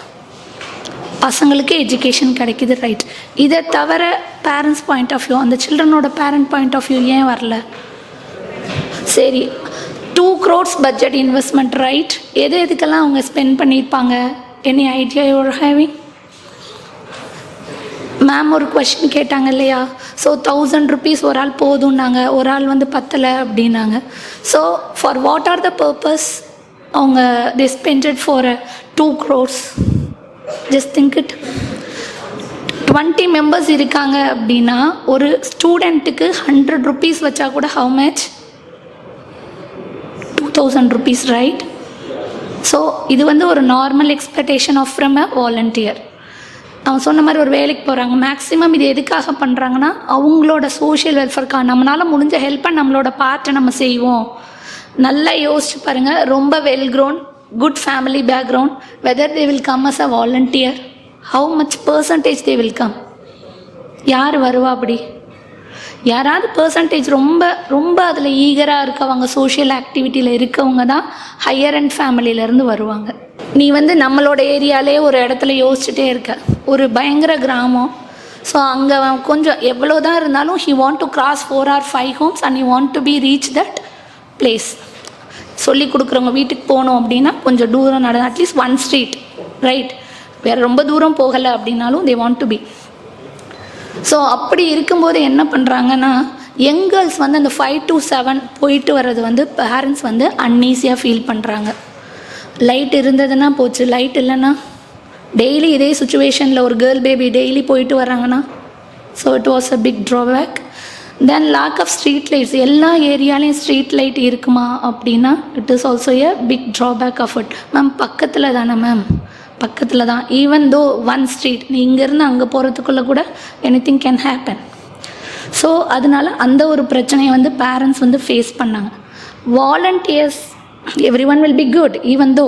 பசங்களுக்கு எஜுகேஷன் கிடைக்கிது, ரைட். இதை தவிர பேரண்ட்ஸ் பாயிண்ட் ஆஃப் வியூ, அந்த சில்ட்ரனோட பேரண்ட் பாயிண்ட் ஆஃப் வியூ ஏன் வரல? சரி, 2 crores பட்ஜெட் இன்வெஸ்ட்மெண்ட், ரைட். எதுக்கெல்லாம் அவங்க ஸ்பெண்ட் பண்ணியிருப்பாங்க? Any idea your having? Ma'am ஒரு கொஷின் கேட்டாங்க இல்லையா? ஸோ 1000 rupees ஒரு ஆள் போதும்னாங்க, ஒரு ஆள் வந்து பத்தலை அப்படின்னாங்க. So for what are the purpose அவங்க they spended for 2 crores? Just think it. 20 members இருக்காங்க அப்படின்னா ஒரு ஸ்டூடெண்ட்டுக்கு 100 rupees வச்சா கூட how much? 2000 rupees, right. So இது வந்து ஒரு normal expectation off from a volunteer. அவன் சொன்ன மாதிரி ஒரு வேலைக்கு போகிறாங்க, மேக்ஸிமம் இது எதுக்காக பண்ணுறாங்கன்னா அவங்களோட சோஷியல் வெல்ஃபேர்க்காக. நம்மளால் முடிஞ்ச ஹெல்ப்பை நம்மளோட பார்ட்டை நம்ம செய்வோம். நல்லா யோசிச்சு பாருங்கள், ரொம்ப well grown good family background, whether they will come as a volunteer, how much percentage they will come? யார் வருவா அப்படி? யாராவது பர்சன்டேஜ் ரொம்ப ரொம்ப அதில் ஈகராக இருக்கவங்க, சோஷியல் ஆக்டிவிட்டியில் இருக்கவங்க தான் ஹையர் அண்ட் ஃபேமிலியிலேருந்து வருவாங்க. நீ வந்து நம்மளோட ஏரியாலே ஒரு இடத்துல யோசிச்சுட்டே இருக்க, ஒரு பயங்கர கிராமம். ஸோ அங்கே கொஞ்சம் எவ்வளோ தான் இருந்தாலும் he want to cross 4 or 5 homes and he want to be reach that place. சொல்லி கொடுக்குறவங்க வீட்டுக்கு போகணும் அப்படின்னா கொஞ்சம் தூரம் நடந்து அட்லீஸ்ட் 1 street, ரைட். வேறு ரொம்ப தூரம் போகலை அப்படின்னாலும் they want to be. So அப்படி இருக்கும்போது என்ன பண்ணுறாங்கன்னா யங் கேர்ள்ஸ் வந்து அந்த 5 to 7 போயிட்டு வர்றது வந்து பேரண்ட்ஸ் வந்து அன்ஈஸியாக ஃபீல் பண்ணுறாங்க. லைட் இருந்ததுன்னா போச்சு, லைட் இல்லைன்னா டெய்லி இதே சுச்சுவேஷனில் ஒரு கேர்ள் பேபி டெய்லி போயிட்டு வராங்கன்னா, so it was a big drawback. Then lack of street lights, எல்லா ஏரியாலையும் ஸ்ட்ரீட் லைட் இருக்குமா அப்படின்னா it is also a big drawback of it. Ma'am பக்கத்தில் தானே மேம், பக்கத்தில் தான். ஈவன் தோ ஒன் ஸ்ட்ரீட், நீ இங்கேருந்து அங்கே போகிறதுக்குள்ளே கூட எனிதிங் கேன் ஹேப்பன். ஸோ அதனால அந்த ஒரு பிரச்சனையை வந்து பேரண்ட்ஸ் வந்து ஃபேஸ் பண்ணாங்க. Volunteers every one will be good. Even though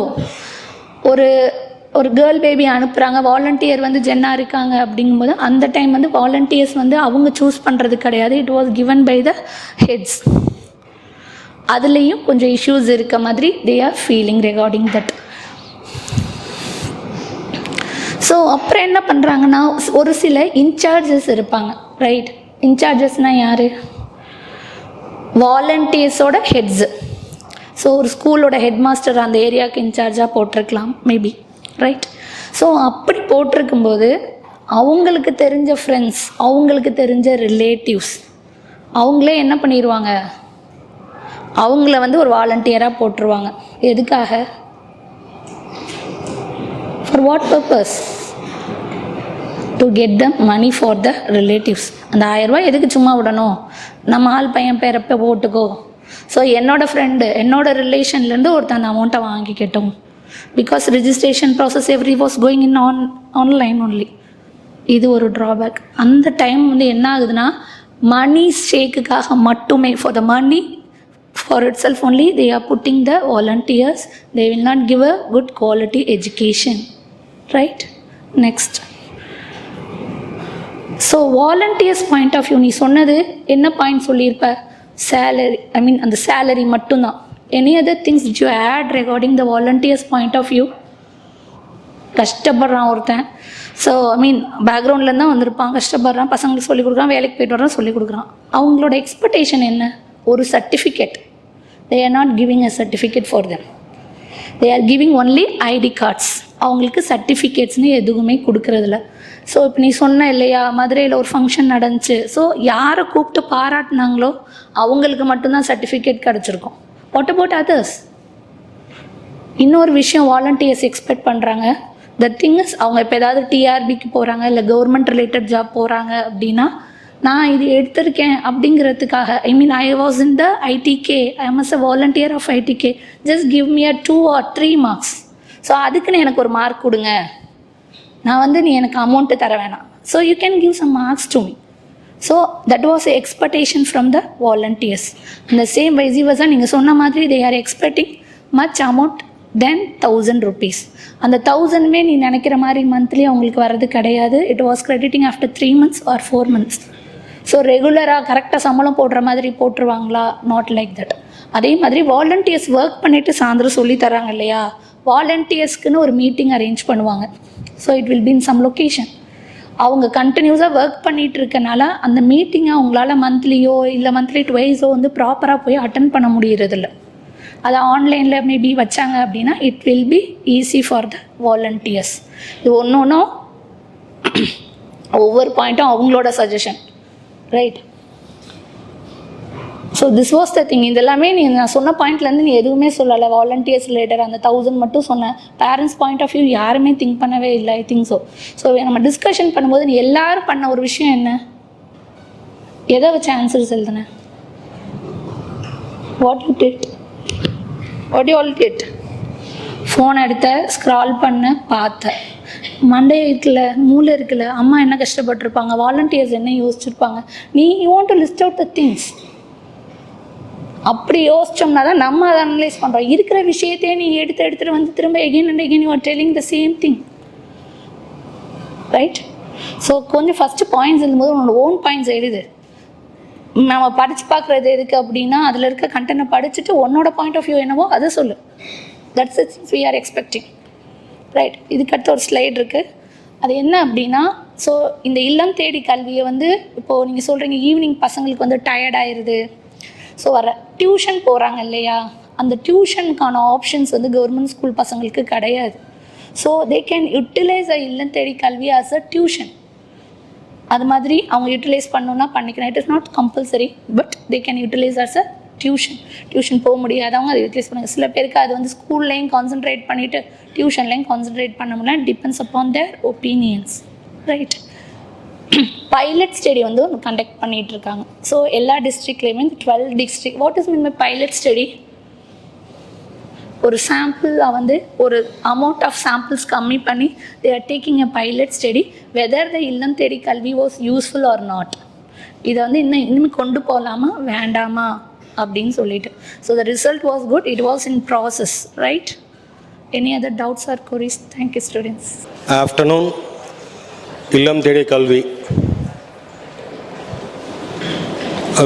ஒரு கேர்ள் பேபி அனுப்புகிறாங்க, வாலண்டியர் வந்து ஜென்னாக இருக்காங்க அப்படிங்கும்போது அந்த டைம் வந்து வாலண்டியர்ஸ் வந்து அவங்க சூஸ் பண்ணுறது கிடையாது. It was given by the heads. அதுலேயும் கொஞ்சம் இஷ்யூஸ் இருக்க மாதிரி they are feeling regarding that. So அப்புறம் என்ன பண்ணுறாங்கன்னா, ஒரு சில இன்சார்ஜஸ் இருப்பாங்க, ரைட்? இன்சார்ஜஸ்னால் யார்? வாலண்டியர்ஸோட ஹெட்ஸு. ஸோ ஒரு ஸ்கூலோட ஹெட் மாஸ்டர் அந்த ஏரியாவுக்கு இன்சார்ஜாக போட்டிருக்கலாம் மேபி, ரைட்? ஸோ அப்படி போட்டிருக்கும்போது அவங்களுக்கு தெரிஞ்ச ஃப்ரெண்ட்ஸ், அவங்களுக்கு தெரிஞ்ச ரிலேட்டிவ்ஸ் அவங்களே என்ன பண்ணிடுவாங்க, அவங்கள வந்து ஒரு வாலண்டியராக போட்டுருவாங்க. எதுக்காக? For what purpose? To get the money for the relatives. அந்த 1000 ரூபாய் எதுக்கு சும்மா விடணும், நம்ம ஆள் பையன் பேரப்ப போட்டுக்கோ. ஸோ என்னோடய ஃப்ரெண்டு, என்னோடய ரிலேஷன்லேருந்து ஒருத்தன் அந்த அமௌண்ட்டை வாங்கிக்கட்டும். Because registration process every was going in online only. இது ஒரு ட்ராபேக். அந்த டைம் வந்து என்ன ஆகுதுன்னா, மணி ஷேக்குக்காக மட்டுமே, for the money for itself only they are putting the volunteers. They will not give a good quality education, right? Next, so volunteers point of view, நீ சொன்னது என்ன பாயிண்ட் சொல்லியிருப்ப? சேலரி, ஐ மீன் அந்த salary மட்டும்தான். Any other things you add regarding the volunteers point of view? கஷ்டப்படுறான் ஒருத்தன், so I மீன் பேக்ரவுண்ட்லேருந்து தான் வந்திருப்பான், கஷ்டப்படுறான், பசங்களுக்கு சொல்லிக் கொடுக்குறான், வேலைக்கு போய்ட்டு வரான், சொல்லிக் கொடுக்குறான். அவங்களோட எக்ஸ்பெக்டேஷன் என்ன? ஒரு certificate. They are not giving a certificate for them. They are giving only ID cards. அவங்களுக்கு சர்டிஃபிகேட்ஸ்னு எதுவுமே கொடுக்குறதில்ல. ஸோ இப்போ நீ சொன்ன இல்லையா, மதுரையில் ஒரு ஃபங்க்ஷன் நடந்துச்சு, ஸோ யாரை கூப்பிட்டு பாராட்டினாங்களோ அவங்களுக்கு மட்டும்தான் சர்டிஃபிகேட் கிடச்சிருக்கும். What about others? இன்னொரு விஷயம் வாலண்டியர்ஸ் எக்ஸ்பெக்ட் பண்ணுறாங்க. த திங் இஸ், அவங்க இப்போ ஏதாவது டிஆர்பிக்கு போகிறாங்க, இல்லை கவர்மெண்ட் ரிலேட்டட் ஜாப் போகிறாங்க அப்படின்னா, நான் இது எடுத்திருக்கேன் அப்படிங்கிறதுக்காக, I mean I was in the ITK, I am a volunteer of ITK, just give me a 2 or 3 marks. So அதுக்குன்னு எனக்கு ஒரு மார்க் கொடுங்க, நான் வந்து நீ எனக்கு அமௌண்ட்டு தர வேணாம். So you can give some marks to me. So that was a expectation from the volunteers. அந்த சேம் வைஸ் வர்ஸா நீங்கள் சொன்ன மாதிரி they are expecting much amount then 1000 rupees. அந்த 1000மே நீ நினைக்கிற மாதிரி மந்த்லி அவங்களுக்கு வர்றது கிடையாது. It was crediting after 3 months or 4 months. So ரெகுலராக கரெக்டாக சம்பளம் போடுற மாதிரி போட்டுருவாங்களா? Not like that. அதே மாதிரி வாலண்டியர்ஸ் ஒர்க் பண்ணிவிட்டு சாயந்தரம் சொல்லி தராங்க இல்லையா, வாலண்டியர்ஸ்க்குன்னு ஒரு மீட்டிங் அரேஞ்ச் பண்ணுவாங்க. So it will be in some location. அவங்க கண்டினியூஸாக ஒர்க் பண்ணிகிட்டு இருக்கனால அந்த மீட்டிங்கை அவங்களால மந்த்லியோ இல்லை மந்த்லி ட்வைஸோ வந்து ப்ராப்பராக போய் அட்டன் பண்ண முடியறதில்ல. அதை ஆன்லைனில் மேபி வச்சாங்க அப்படின்னா it will be easy for the volunteers. இது ஒன்றும் ஒவ்வொரு பாயிண்ட்டும் அவங்களோட suggestion, right? So this was the thing. இதெல்லாமே நான் சொன்ன பாயிண்ட்லேருந்து நீ எதுவுமே சொல்லலை. வாலண்டியர்ஸ் ரிலேட்டட் அந்த 1000 மட்டும் சொன்னேன். பேரண்ட்ஸ் பாயிண்ட் ஆஃப் வியூ யாருமே திங்க் பண்ணவே இல்லை. I think so. ஸோ நம்ம டிஸ்கஷன் பண்ணும்போது நீ எல்லாரும் பண்ண ஒரு விஷயம் என்ன? எதை வச்சு ஆன்சர்ஸ் எழுதுனேன்? What you did? What you all did? Phone எடுத்த, ஸ்க்ரால் பண்ண, பார்த்த, மண்டே இருக்குல்ல, மூளை இருக்குல்ல, அம்மா என்ன கஷ்டப்பட்டுருப்பாங்க, வாலண்டியர்ஸ் என்ன யோசிச்சுருப்பாங்க, நீ you want to list out the things. அப்படி யோசிச்சோம்னா தான் நம்ம அதை அனலைஸ் பண்ணுறோம். இருக்கிற விஷயத்தையே நீ எடுத்துகிட்டு வந்து திரும்ப again and again you are telling the same thing, right? So கொஞ்சம் ஃபஸ்ட்டு பாயிண்ட்ஸ் எழுதும்போது உன்னோட ஓன் பாயிண்ட்ஸ் எழுது. நம்ம படித்து பார்க்குறது எதுக்கு அப்படின்னா, அதில் இருக்க கண்டென்ட்டை படிச்சுட்டு உன்னோட பாயிண்ட் ஆஃப் வியூ என்னவோ அதை சொல்லு. That's it we are expecting, right? இதுக்கடுத்து ஒரு ஸ்லைட் இருக்குது. அது என்ன அப்படின்னா, ஸோ இந்த இல்லம் தேடி கல்வியை வந்து இப்போது நீங்கள் சொல்கிறீங்க ஈவினிங் பசங்களுக்கு வந்து டயர்ட் ஆயிடுது, ஸோ வர டியூஷன் போகிறாங்க இல்லையா, அந்த டியூஷனுக்கான ஆப்ஷன்ஸ் வந்து கவர்மெண்ட் ஸ்கூல் பசங்களுக்கு கிடையாது. ஸோ தே கேன் யூட்டிலைஸ் அ இல்லம் தேடி கல்வி ஆஸ் அ டியூஷன். அது மாதிரி அவங்க யூட்டிலைஸ் பண்ணணுன்னா பண்ணிக்கலாம். It is not compulsory, but they can utilize as a tuition போக முடியாதவங்க அதை யூட்டிலைஸ் பண்ணுங்க. சில பேருக்கு அது வந்து ஸ்கூல்லையும் கான்சென்ட்ரேட் பண்ணிவிட்டு டியூஷன்லையும் கான்சென்ட்ரேட் பண்ண முடியல. Depends upon their opinions, right? Pilot study வந்து ஒன்று கண்டக்ட் பண்ணிகிட்டு இருக்காங்க. ஸோ எல்லா டிஸ்ட்ரிக்ட்லேயுமே 12 district what is mean by pilot study? ஒரு சாம்பிளாக வந்து ஒரு அமௌண்ட் ஆஃப் சாம்பிள்ஸ் கம்மி பண்ணி they are taking a pilot study whether the Illam Thedi கல்வி வாஸ் யூஸ்ஃபுல் ஆர் நாட். இதை வந்து இன்னும் கொண்டு போகலாமா வேண்டாமா அப்படின்னு சொல்லிட்டு. So the result was good. It was in process, right? Any other doubts or queries? Thank you, students. Afternoon, Illam Thedi Kalvi.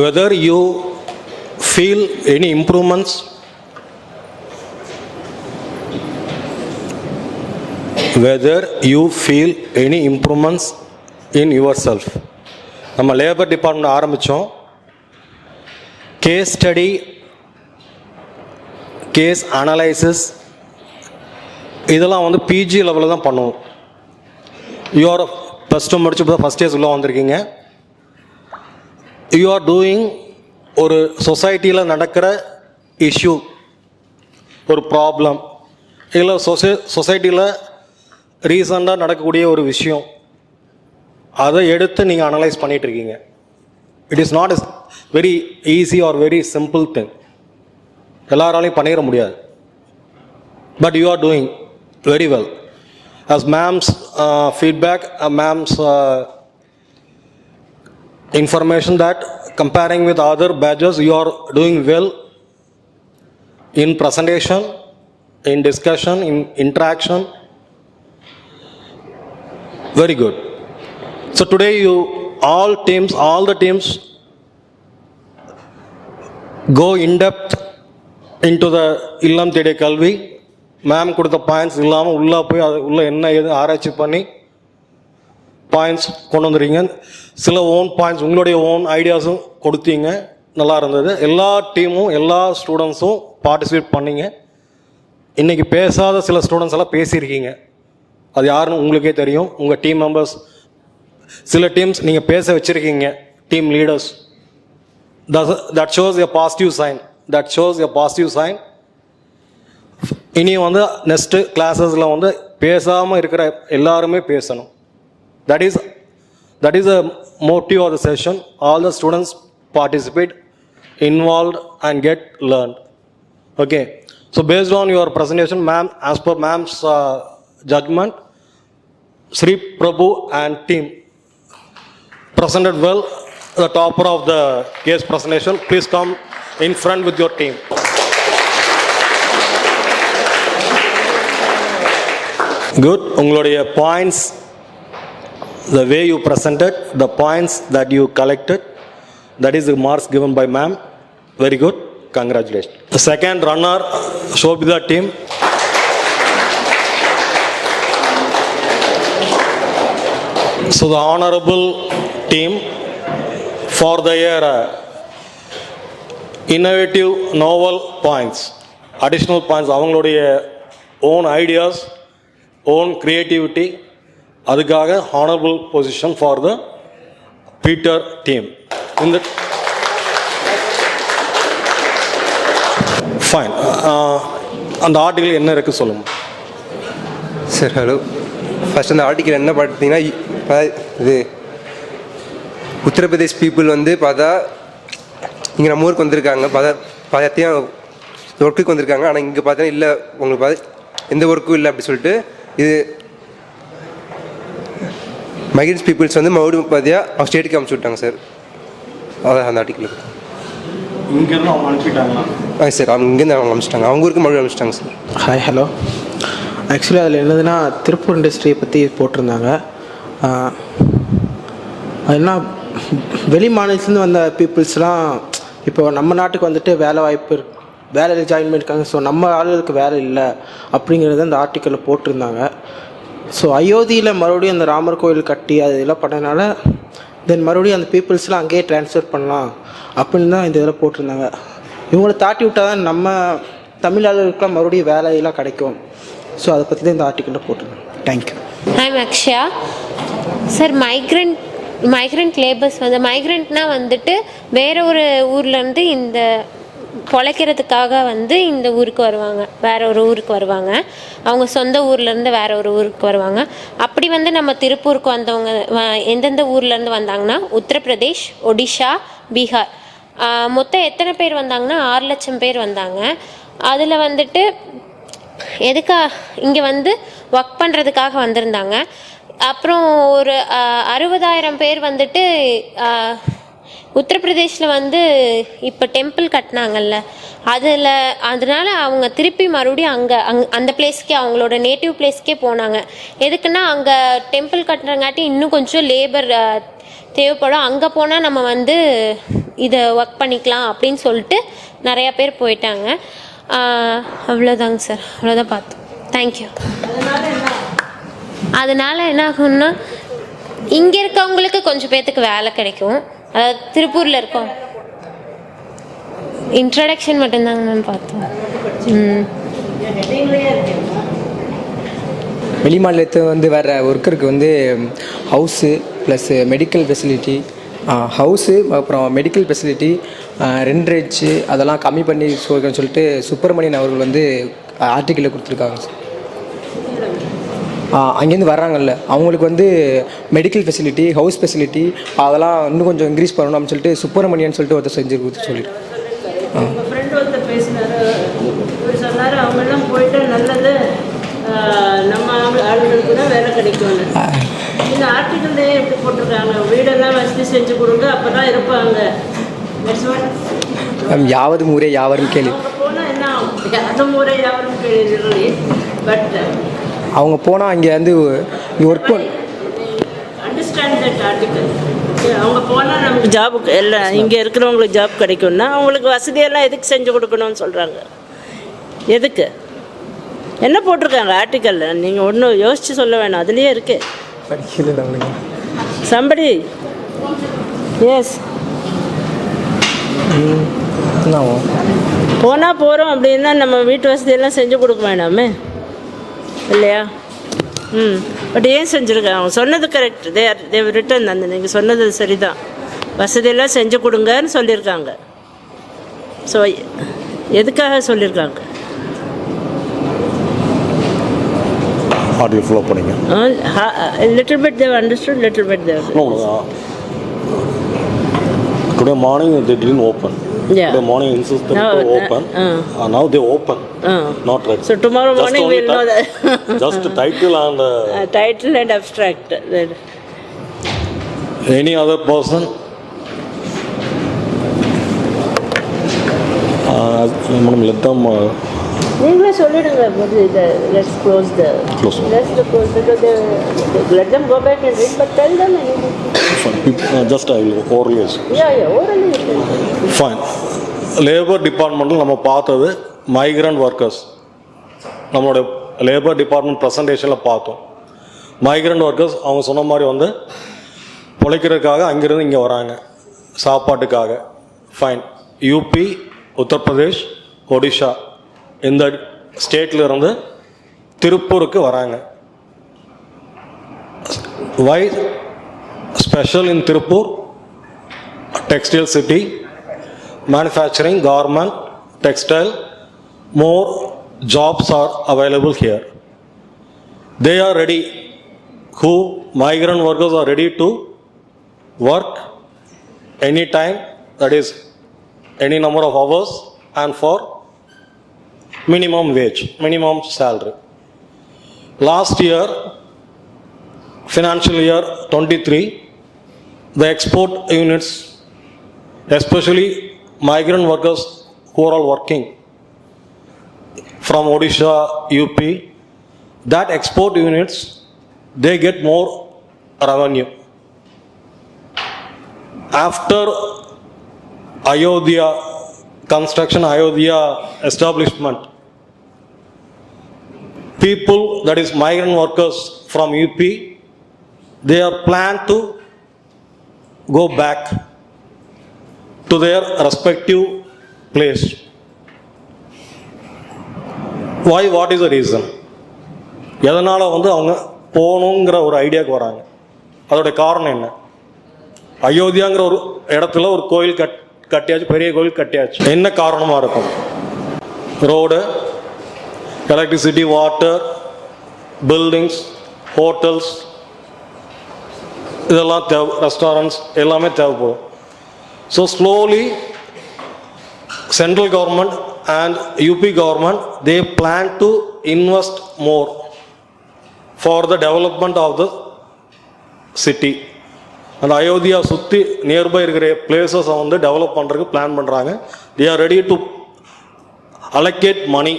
Whether you feel any improvements in yourself. நம்ம labour department ஆரம்பித்தோம். Case study, case analysis இதெல்லாம் வந்து PG லெவலில் தான் பண்ணுவோம். You are +2 முடிச்சு இப்போ first years உள்ளே வந்திருக்கீங்க. யூ ஆர் டூயிங் ஒரு சொசைட்டியில் நடக்கிற இஷ்யூ, ஒரு ப்ராப்ளம், இல்லை சொசைட்டியில் ரீசண்டாக நடக்கக்கூடிய ஒரு விஷயம், அதை எடுத்து நீங்கள் அனலைஸ் பண்ணிகிட்ருக்கீங்க. It is not a very easy or very simple thing. எல்லாராலையும் பண்ணிட முடியாது. But you are doing very well. As ma'am's feedback, ma'am's information that comparing with other badges, you are doing well in presentation, in discussion, in interaction. Very good. So today all the teams go in depth into the Illam Thedi Kalvi. Ma'am கொடுத்த points இல்லாமல் உள்ளே போய் அது உள்ளே என்ன ஏது ஆராய்ச்சி பண்ணி பாயிண்ட்ஸ் கொண்டு வந்துடுறீங்க. சில ஓன் பாயிண்ட்ஸ் உங்களுடைய ஓன் ஐடியாஸும் கொடுத்தீங்க, நல்லா இருந்தது. எல்லா டீமும் எல்லா ஸ்டூடெண்ட்ஸும் பார்ட்டிசிபேட் பண்ணிங்க. இன்றைக்கி பேசாத சில ஸ்டூடெண்ட்ஸ் எல்லாம் பேசியிருக்கீங்க. அது யாருன்னு உங்களுக்கே தெரியும். உங்கள் டீம் மெம்பர்ஸ் சில டீம்ஸ் நீங்கள் பேச வச்சுருக்கீங்க, team leaders. That shows a positive sign. இனி வந்து நெக்ஸ்ட்டு கிளாஸஸில் வந்து பேசாமல் இருக்கிற எல்லாருமே பேசணும். That is a motive of the session. All the students participate, involved and get learned. Okay, so based on your presentation, ma'am, as per ma'am's judgment, Sri Prabhu and team presented well. The topper of the case presentation, please come in front with your team. Good. உங்களுடைய points, the way you presented, the points that you collected, that is the marks given by ma'am. Very good. Congratulations. The second runner, Shobhita team. So the honorable team for their innovative novel points, additional points, அவங்களுடைய own ideas, own creativity, அதுக்காக honorable position for the Peter team. இந்த fine. அந்த article என்ன இருக்குது சொல்லுங்க sir. Hello. First அந்த article என்ன பார்த்தீங்கன்னா, இது உத்தரப்பிரதேஷ் பீப்புள் வந்து பார்த்தா இங்கே நம்ம ஊருக்கு வந்திருக்காங்க, பார்த்தா ஒர்க்குக்கு வந்திருக்காங்க. ஆனால் இங்கே பார்த்தா இல்லை, உங்களுக்கு பார்த்து எந்த ஒர்க்கும் இல்லை அப்படி சொல்லிட்டு, இது மைக்ரன்ஸ் பீப்புள்ஸ் வந்து மறுபடியும் பார்த்தியா அவங்க ஸ்டேட்டுக்கு அனுப்பிச்சி விட்டாங்க சார். அதான் அந்த ஆர்டிக்கிள். இங்கேருந்து அவங்க அனுப்பிட்டாங்களா? சார், அவங்க இங்கேருந்து அவங்க அனுப்பிச்சிட்டாங்க, அவங்க ஊருக்கு மறுபடியும் அனுப்பிச்சிட்டாங்க சார். Hi, hello. ஆக்சுவலி அதில் என்னதுன்னா திருப்பூர் இண்டஸ்ட்ரியை பற்றி போட்டிருந்தாங்க. என்ன வெளி மாநிலத்துலேருந்து வந்த பீப்புள்ஸ்லாம் இப்போ நம்ம நாட்டுக்கு வந்துட்டு வேலையில் ஜாயின் பண்ணியிருக்காங்க. ஸோ நம்ம ஆளுகளுக்கு வேலை இல்லை அப்படிங்கிறது அந்த ஆர்டிக்கலில் போட்டிருந்தாங்க. ஸோ அயோத்தியில் மறுபடியும் அந்த ராமர் கோயில் கட்டி அது இதெல்லாம் பண்ணனால தென் மறுபடியும் அந்த பீப்புள்ஸ்லாம் அங்கேயே ட்ரான்ஸ்ஃபர் பண்ணலாம் அப்படின்னு தான் இந்த இதில் போட்டிருந்தாங்க. இவங்கள தாட்டி விட்டால் தான் நம்ம தமிழ் ஆளுகளுக்குலாம் மறுபடியும் வேலையெல்லாம் கிடைக்கும். ஸோ அதை பற்றி தான் இந்த ஆர்டிக்கலில் போட்டிருந்தாங்க. Thank you. I'm Akshaya. Sir, migrant labours வந்து மைக்ரண்ட்னால் வந்துட்டு வேற ஒரு ஊர்லேருந்து இந்த பொழைக்கிறதுக்காக வந்து இந்த ஊருக்கு வருவாங்க, வேற ஒரு ஊருக்கு வருவாங்க, அவங்க சொந்த ஊர்லேருந்து வேற ஒரு ஊருக்கு வருவாங்க. அப்படி வந்து நம்ம திருப்பூருக்கு வந்தவங்க எந்தெந்த ஊர்லேருந்து வந்தாங்கன்னா உத்தரப்பிரதேஷ், ஒடிஷா, பீகார். மொத்தம் எத்தனை பேர் வந்தாங்கன்னா 6 லட்சம் பேர் வந்தாங்க. அதில் வந்துட்டு இங்கே வந்து ஒர்க் பண்ணுறதுக்காக வந்திருந்தாங்க. அப்புறம் ஒரு 60,000 பேர் வந்துட்டு உத்தரப்பிரதேஷில் வந்து இப்போ டெம்பிள் கட்டினாங்கல்ல, அதனால அவங்க திருப்பி மறுபடியும் அந்த பிளேஸ்க்கே, அவங்களோட நேட்டிவ் பிளேஸ்க்கே போனாங்க. எதுக்குன்னா அங்கே டெம்பிள் கட்டுறங்காட்டி இன்னும் கொஞ்சம் லேபர் தேவைப்படும், அங்கே போனால் நம்ம வந்து இதை ஒர்க் பண்ணிக்கலாம் அப்படின்னு சொல்லிட்டு நிறையா பேர் போயிட்டாங்க. அவ்வளோதாங்க சார், அவ்வளோதான் பார்த்தோம். தேங்க்யூ. அதனால் என்ன ஆகும்னா இங்கே இருக்கவங்களுக்கு கொஞ்சம் பேர்த்துக்கு வேலை கிடைக்கும். அதாவது திருப்பூரில் இருக்கோம், இன்ட்ரடக்ஷன் மட்டும்தாங்க மேம் பார்த்தோம். வெளி மாநிலத்தை வந்து வர ஒர்க்கருக்கு வந்து house plus medical facility, house அப்புறம் மெடிக்கல் ஃபெசிலிட்டி, ரெண்ட்ரேஜ் அதெல்லாம் கம்மி பண்ணி சொல்லிட்டு சுப்பிரமணியன் அவர்கள் வந்து ஆர்டிக்கிளில் கொடுத்துருக்காங்க சார். அங்கேருந்து வர்றாங்கல்ல அவங்களுக்கு வந்து மெடிக்கல் ஃபெசிலிட்டி, ஹவுஸ் ஃபெசிலிட்டி அதெல்லாம் இன்னும் கொஞ்சம் இன்க்ரீஸ் பண்ணணும் அப்படின்னு சொல்லிட்டு சுப்பிரமணியன் சொல்லிட்டு ஒருத்தர் செஞ்சு கொடுத்து சொல்லியிருக்கேன். ஃப்ரெண்ட் ஒருத்தர் பேசினார், இவர் சொன்னார் அவங்கெல்லாம் போயிட்டு நல்லது, நம்ம ஆளுங்களுக்கு கூட வேலை கிடைக்கும்னு. இந்த ஆர்டிக்கல்லே எப்படி போட்டிருக்காங்க, வீடெல்லாம் வசதி செஞ்சு கொடுங்க அப்போ தான் இருப்பாங்க. யாவது முறை யாவரும் கேள்வி போனால் என்ன அது முறை யாவரும் கேள்வி. பட் அவங்க போனால் அங்கே வந்து ஒர்க் அண்டர்ஸ்டாண்ட் தட் ஆர்டிக்கல். அவங்க போனால் நமக்கு ஜாபுக்கு எல்லாம் இங்கே இருக்கிறவங்களுக்கு ஜாப் கிடைக்கும்னா அவங்களுக்கு வசதியெல்லாம் எதுக்கு செஞ்சு கொடுக்கணும்னு சொல்கிறாங்க. எதுக்கு என்ன போட்டிருக்காங்க ஆர்டிக்கலில்? நீங்கள் ஒன்றும் யோசித்து சொல்ல வேணாம், அதுலேயே இருக்கு. சம்படி எஸ் போனால் போகிறோம் அப்படின்னா நம்ம வீட்டு வசதியெல்லாம் செஞ்சு கொடுக்க வேணாமே இல்லையா? பட் ஏன் செஞ்சுருக்காங்க? அவங்க சொன்னது கரெக்ட், தேவ் ரிட்டன். அந்த நீங்கள் சொன்னது சரிதான், வசதியெல்லாம் செஞ்சு கொடுங்கன்னு சொல்லியிருக்காங்க. ஸோ எதுக்காக சொல்லியிருக்காங்க? ஆடியோ ஃப்ளோ பண்ணிங்க. Little bit they've understood, little bit they've. Today morning they didn't open. Yeah. Today morning insisted to open. Now they open. Not right. So tomorrow morning we'll know that. Just title and title and abstract. Any other person? Madam, let them. நீங்களே சொல்லிடுங்க. Let's close the. Let's close because let them go back and read, but tell them anything. Just I will orally. Yeah, orally. Fine. Labour டிபார்ட்மெண்ட்டில் நம்ம பார்த்தது migrant workers. நம்மளோட labour department ப்ரெசன்டேஷனில் பார்த்தோம். Migrant workers அவங்க சொன்ன மாதிரி வந்து பிழைக்கிறதுக்காக அங்கேருந்து இங்கே வராங்க சாப்பாட்டுக்காக. ஃபைன். யூபி, உத்தரப்பிரதேஷ், ஒடிஷா இந்த ஸ்டேட்டில் இருந்து திருப்பூருக்கு வராங்க. Why special in Tiruppur? Textile city, manufacturing, garment, textile, more jobs are available here. They are ready. Who? Migrant workers are ready to work anytime, that is any number of hours and for minimum wage, minimum salary. Last year, financial year 23, the export units, especially migrant workers who are all working from Odisha, UP, that export units, they get more revenue. After Ayodhya construction, Ayodhya establishment, people, that is migrant workers from UP, they are planned to go back to their respective place. Why? What is the reason? எதனால் வந்து அவங்க போகணுங்கிற ஒரு ஐடியாவுக்கு வராங்க? அதோடைய காரணம் என்ன? அயோத்தியாங்கிற ஒரு இடத்துல ஒரு கோயில் கட்டியாச்சு, பெரிய கோயில் கட்டியாச்சு. என்ன காரணமாக இருக்கும்? Road, electricity, water, buildings, hotels, இதெல்லாம் ரெஸ்டாரண்ட்ஸ் எல்லாமே தேவைப்படும். So slowly central government and UP government they plan to invest more for the development of the city. அந்த அயோத்தியா சுற்றி நியர்பை இருக்கிற பிளேசஸை வந்து டெவலப் பண்ணுறதுக்கு பிளான் பண்ணுறாங்க. They are ready to allocate money,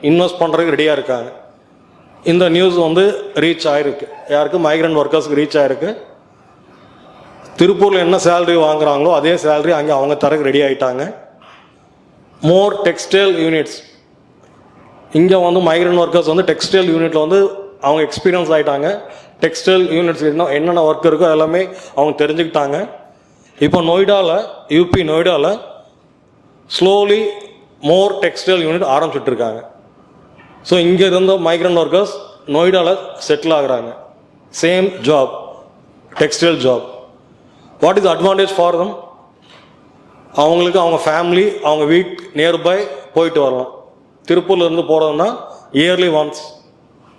invest பண்ணுறதுக்கு ரெடியாக இருக்காங்க. இந்த நியூஸ் வந்து ரீச் ஆகிருக்கு. யாருக்கு? மைக்ரண்ட் ஒர்க்கர்ஸ்க்கு ரீச் ஆகிருக்கு. திருப்பூரில் என்ன சேலரி வாங்குறாங்களோ அதே சேலரி அங்கே அவங்க தரக்கு ரெடி ஆகிட்டாங்க. மோர் டெக்ஸ்டைல் யூனிட்ஸ், இங்கே வந்து மைக்ரண்ட் ஒர்க்கர்ஸ் வந்து டெக்ஸ்டைல் யூனிட்டில் வந்து அவங்க எக்ஸ்பீரியன்ஸ் ஆகிட்டாங்க. டெக்ஸ்டைல் யூனிட்ஸ் என்னென்ன ஒர்க் இருக்கோ எல்லாமே அவங்க தெரிஞ்சுக்கிட்டாங்க. இப்போ நொய்டாவில், யூபி நொய்டாவில் ஸ்லோலி மோர் டெக்ஸ்டைல் யூனிட் ஆரம்பிச்சுட்ருக்காங்க. ஸோ இங்கே இருந்த மைக்ரண்ட் ஒர்க்கர்ஸ் நொய்டாவில் செட்டில் ஆகுறாங்க. Same job, textile job. What is advantage for them? அவங்களுக்கு அவங்க ஃபேமிலி, அவங்க வீட் நியர்பை போயிட்டு வரலாம். திருப்பூர்லேருந்து போகிறதுனா இயர்லி ஒன்ஸ்.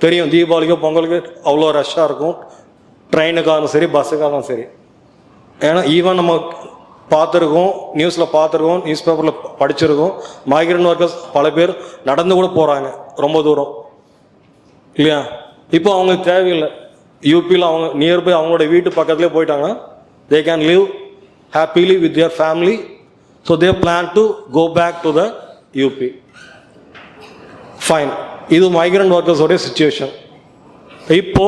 தெரியும், தீபாவளிக்கோ பொங்கலுக்கு அவ்வளோ ரஷ்ஷாக இருக்கும். ட்ரெயினுக்காகவும் சரி, பஸ்ஸுக்காகவும் சரி. ஏன்னா ஈவன் நம்ம பார்த்துருக்கோம், நியூஸில் பார்த்துருக்கோம், நியூஸ் பேப்பரில் படிச்சிருக்கோம். மைக்ரண்ட் ஒர்க்கர்ஸ் பல பேர் நடந்து கூட போகிறாங்க ரொம்ப தூரம், இல்லையா? இப்போ அவங்களுக்கு தேவையில்லை. யூபியில் அவங்க நியர்பை அவங்களோட வீட்டு பக்கத்துலேயே போயிட்டாங்கன்னா they can live happily with their family. So they plan to go back to the UP. Fine. இது மைக்ரண்ட் ஒர்க்கர்ஸோடைய சிச்சுவேஷன். இப்போ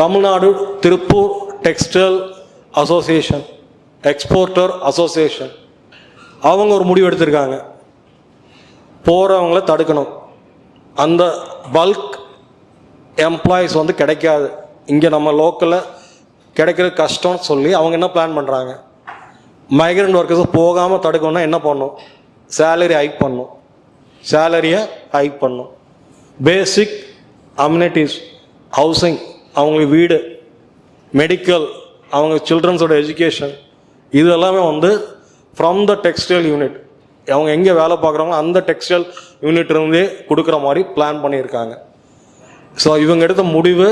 Tamil Nadu Tiruppur textile association, exporter association, அவங்க ஒரு முடிவு எடுத்திருக்காங்க. போகிறவங்கள தடுக்கணும். அந்த பல்க் எம்ப்ளாயீஸ் வந்து கிடைக்காது, இங்கே நம்ம லோக்கலில் கிடைக்கிறது கஷ்டம்னு சொல்லி அவங்க என்ன பிளான் பண்ணுறாங்க? மைக்ரண்ட் ஒர்க்கர்ஸை போகாமல் தடுக்கணும்னா என்ன பண்ணணும்? சேலரி ஹைக் பண்ணணும். சேலரியை ஹைக் பண்ணணும். பேசிக் அம்யூனிட்டிஸ், ஹவுசிங், அவங்களுக்கு வீடு, மெடிக்கல், அவங்க சில்ட்ரன்ஸோட எஜுகேஷன், இது எல்லாமே வந்து ஃப்ரம் த டெக்ஸ்டைல் யூனிட், அவங்க எங்கே வேலை பார்க்குறாங்களோ அந்த டெக்ஸ்டைல் யூனிட் இருந்தே கொடுக்குற மாதிரி பிளான் பண்ணியிருக்காங்க. ஸோ இவங்க எடுத்த முடிவு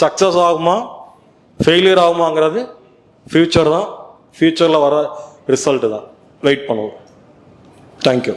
சக்ஸஸ் ஆகுமா ஃபெயிலியர் ஆகுமாங்கிறது ஃப்யூச்சர் தான். ஃப்யூச்சரில் வர ரிசல்ட்டு தான். வெயிட் பண்ணுவோம். தேங்க்யூ.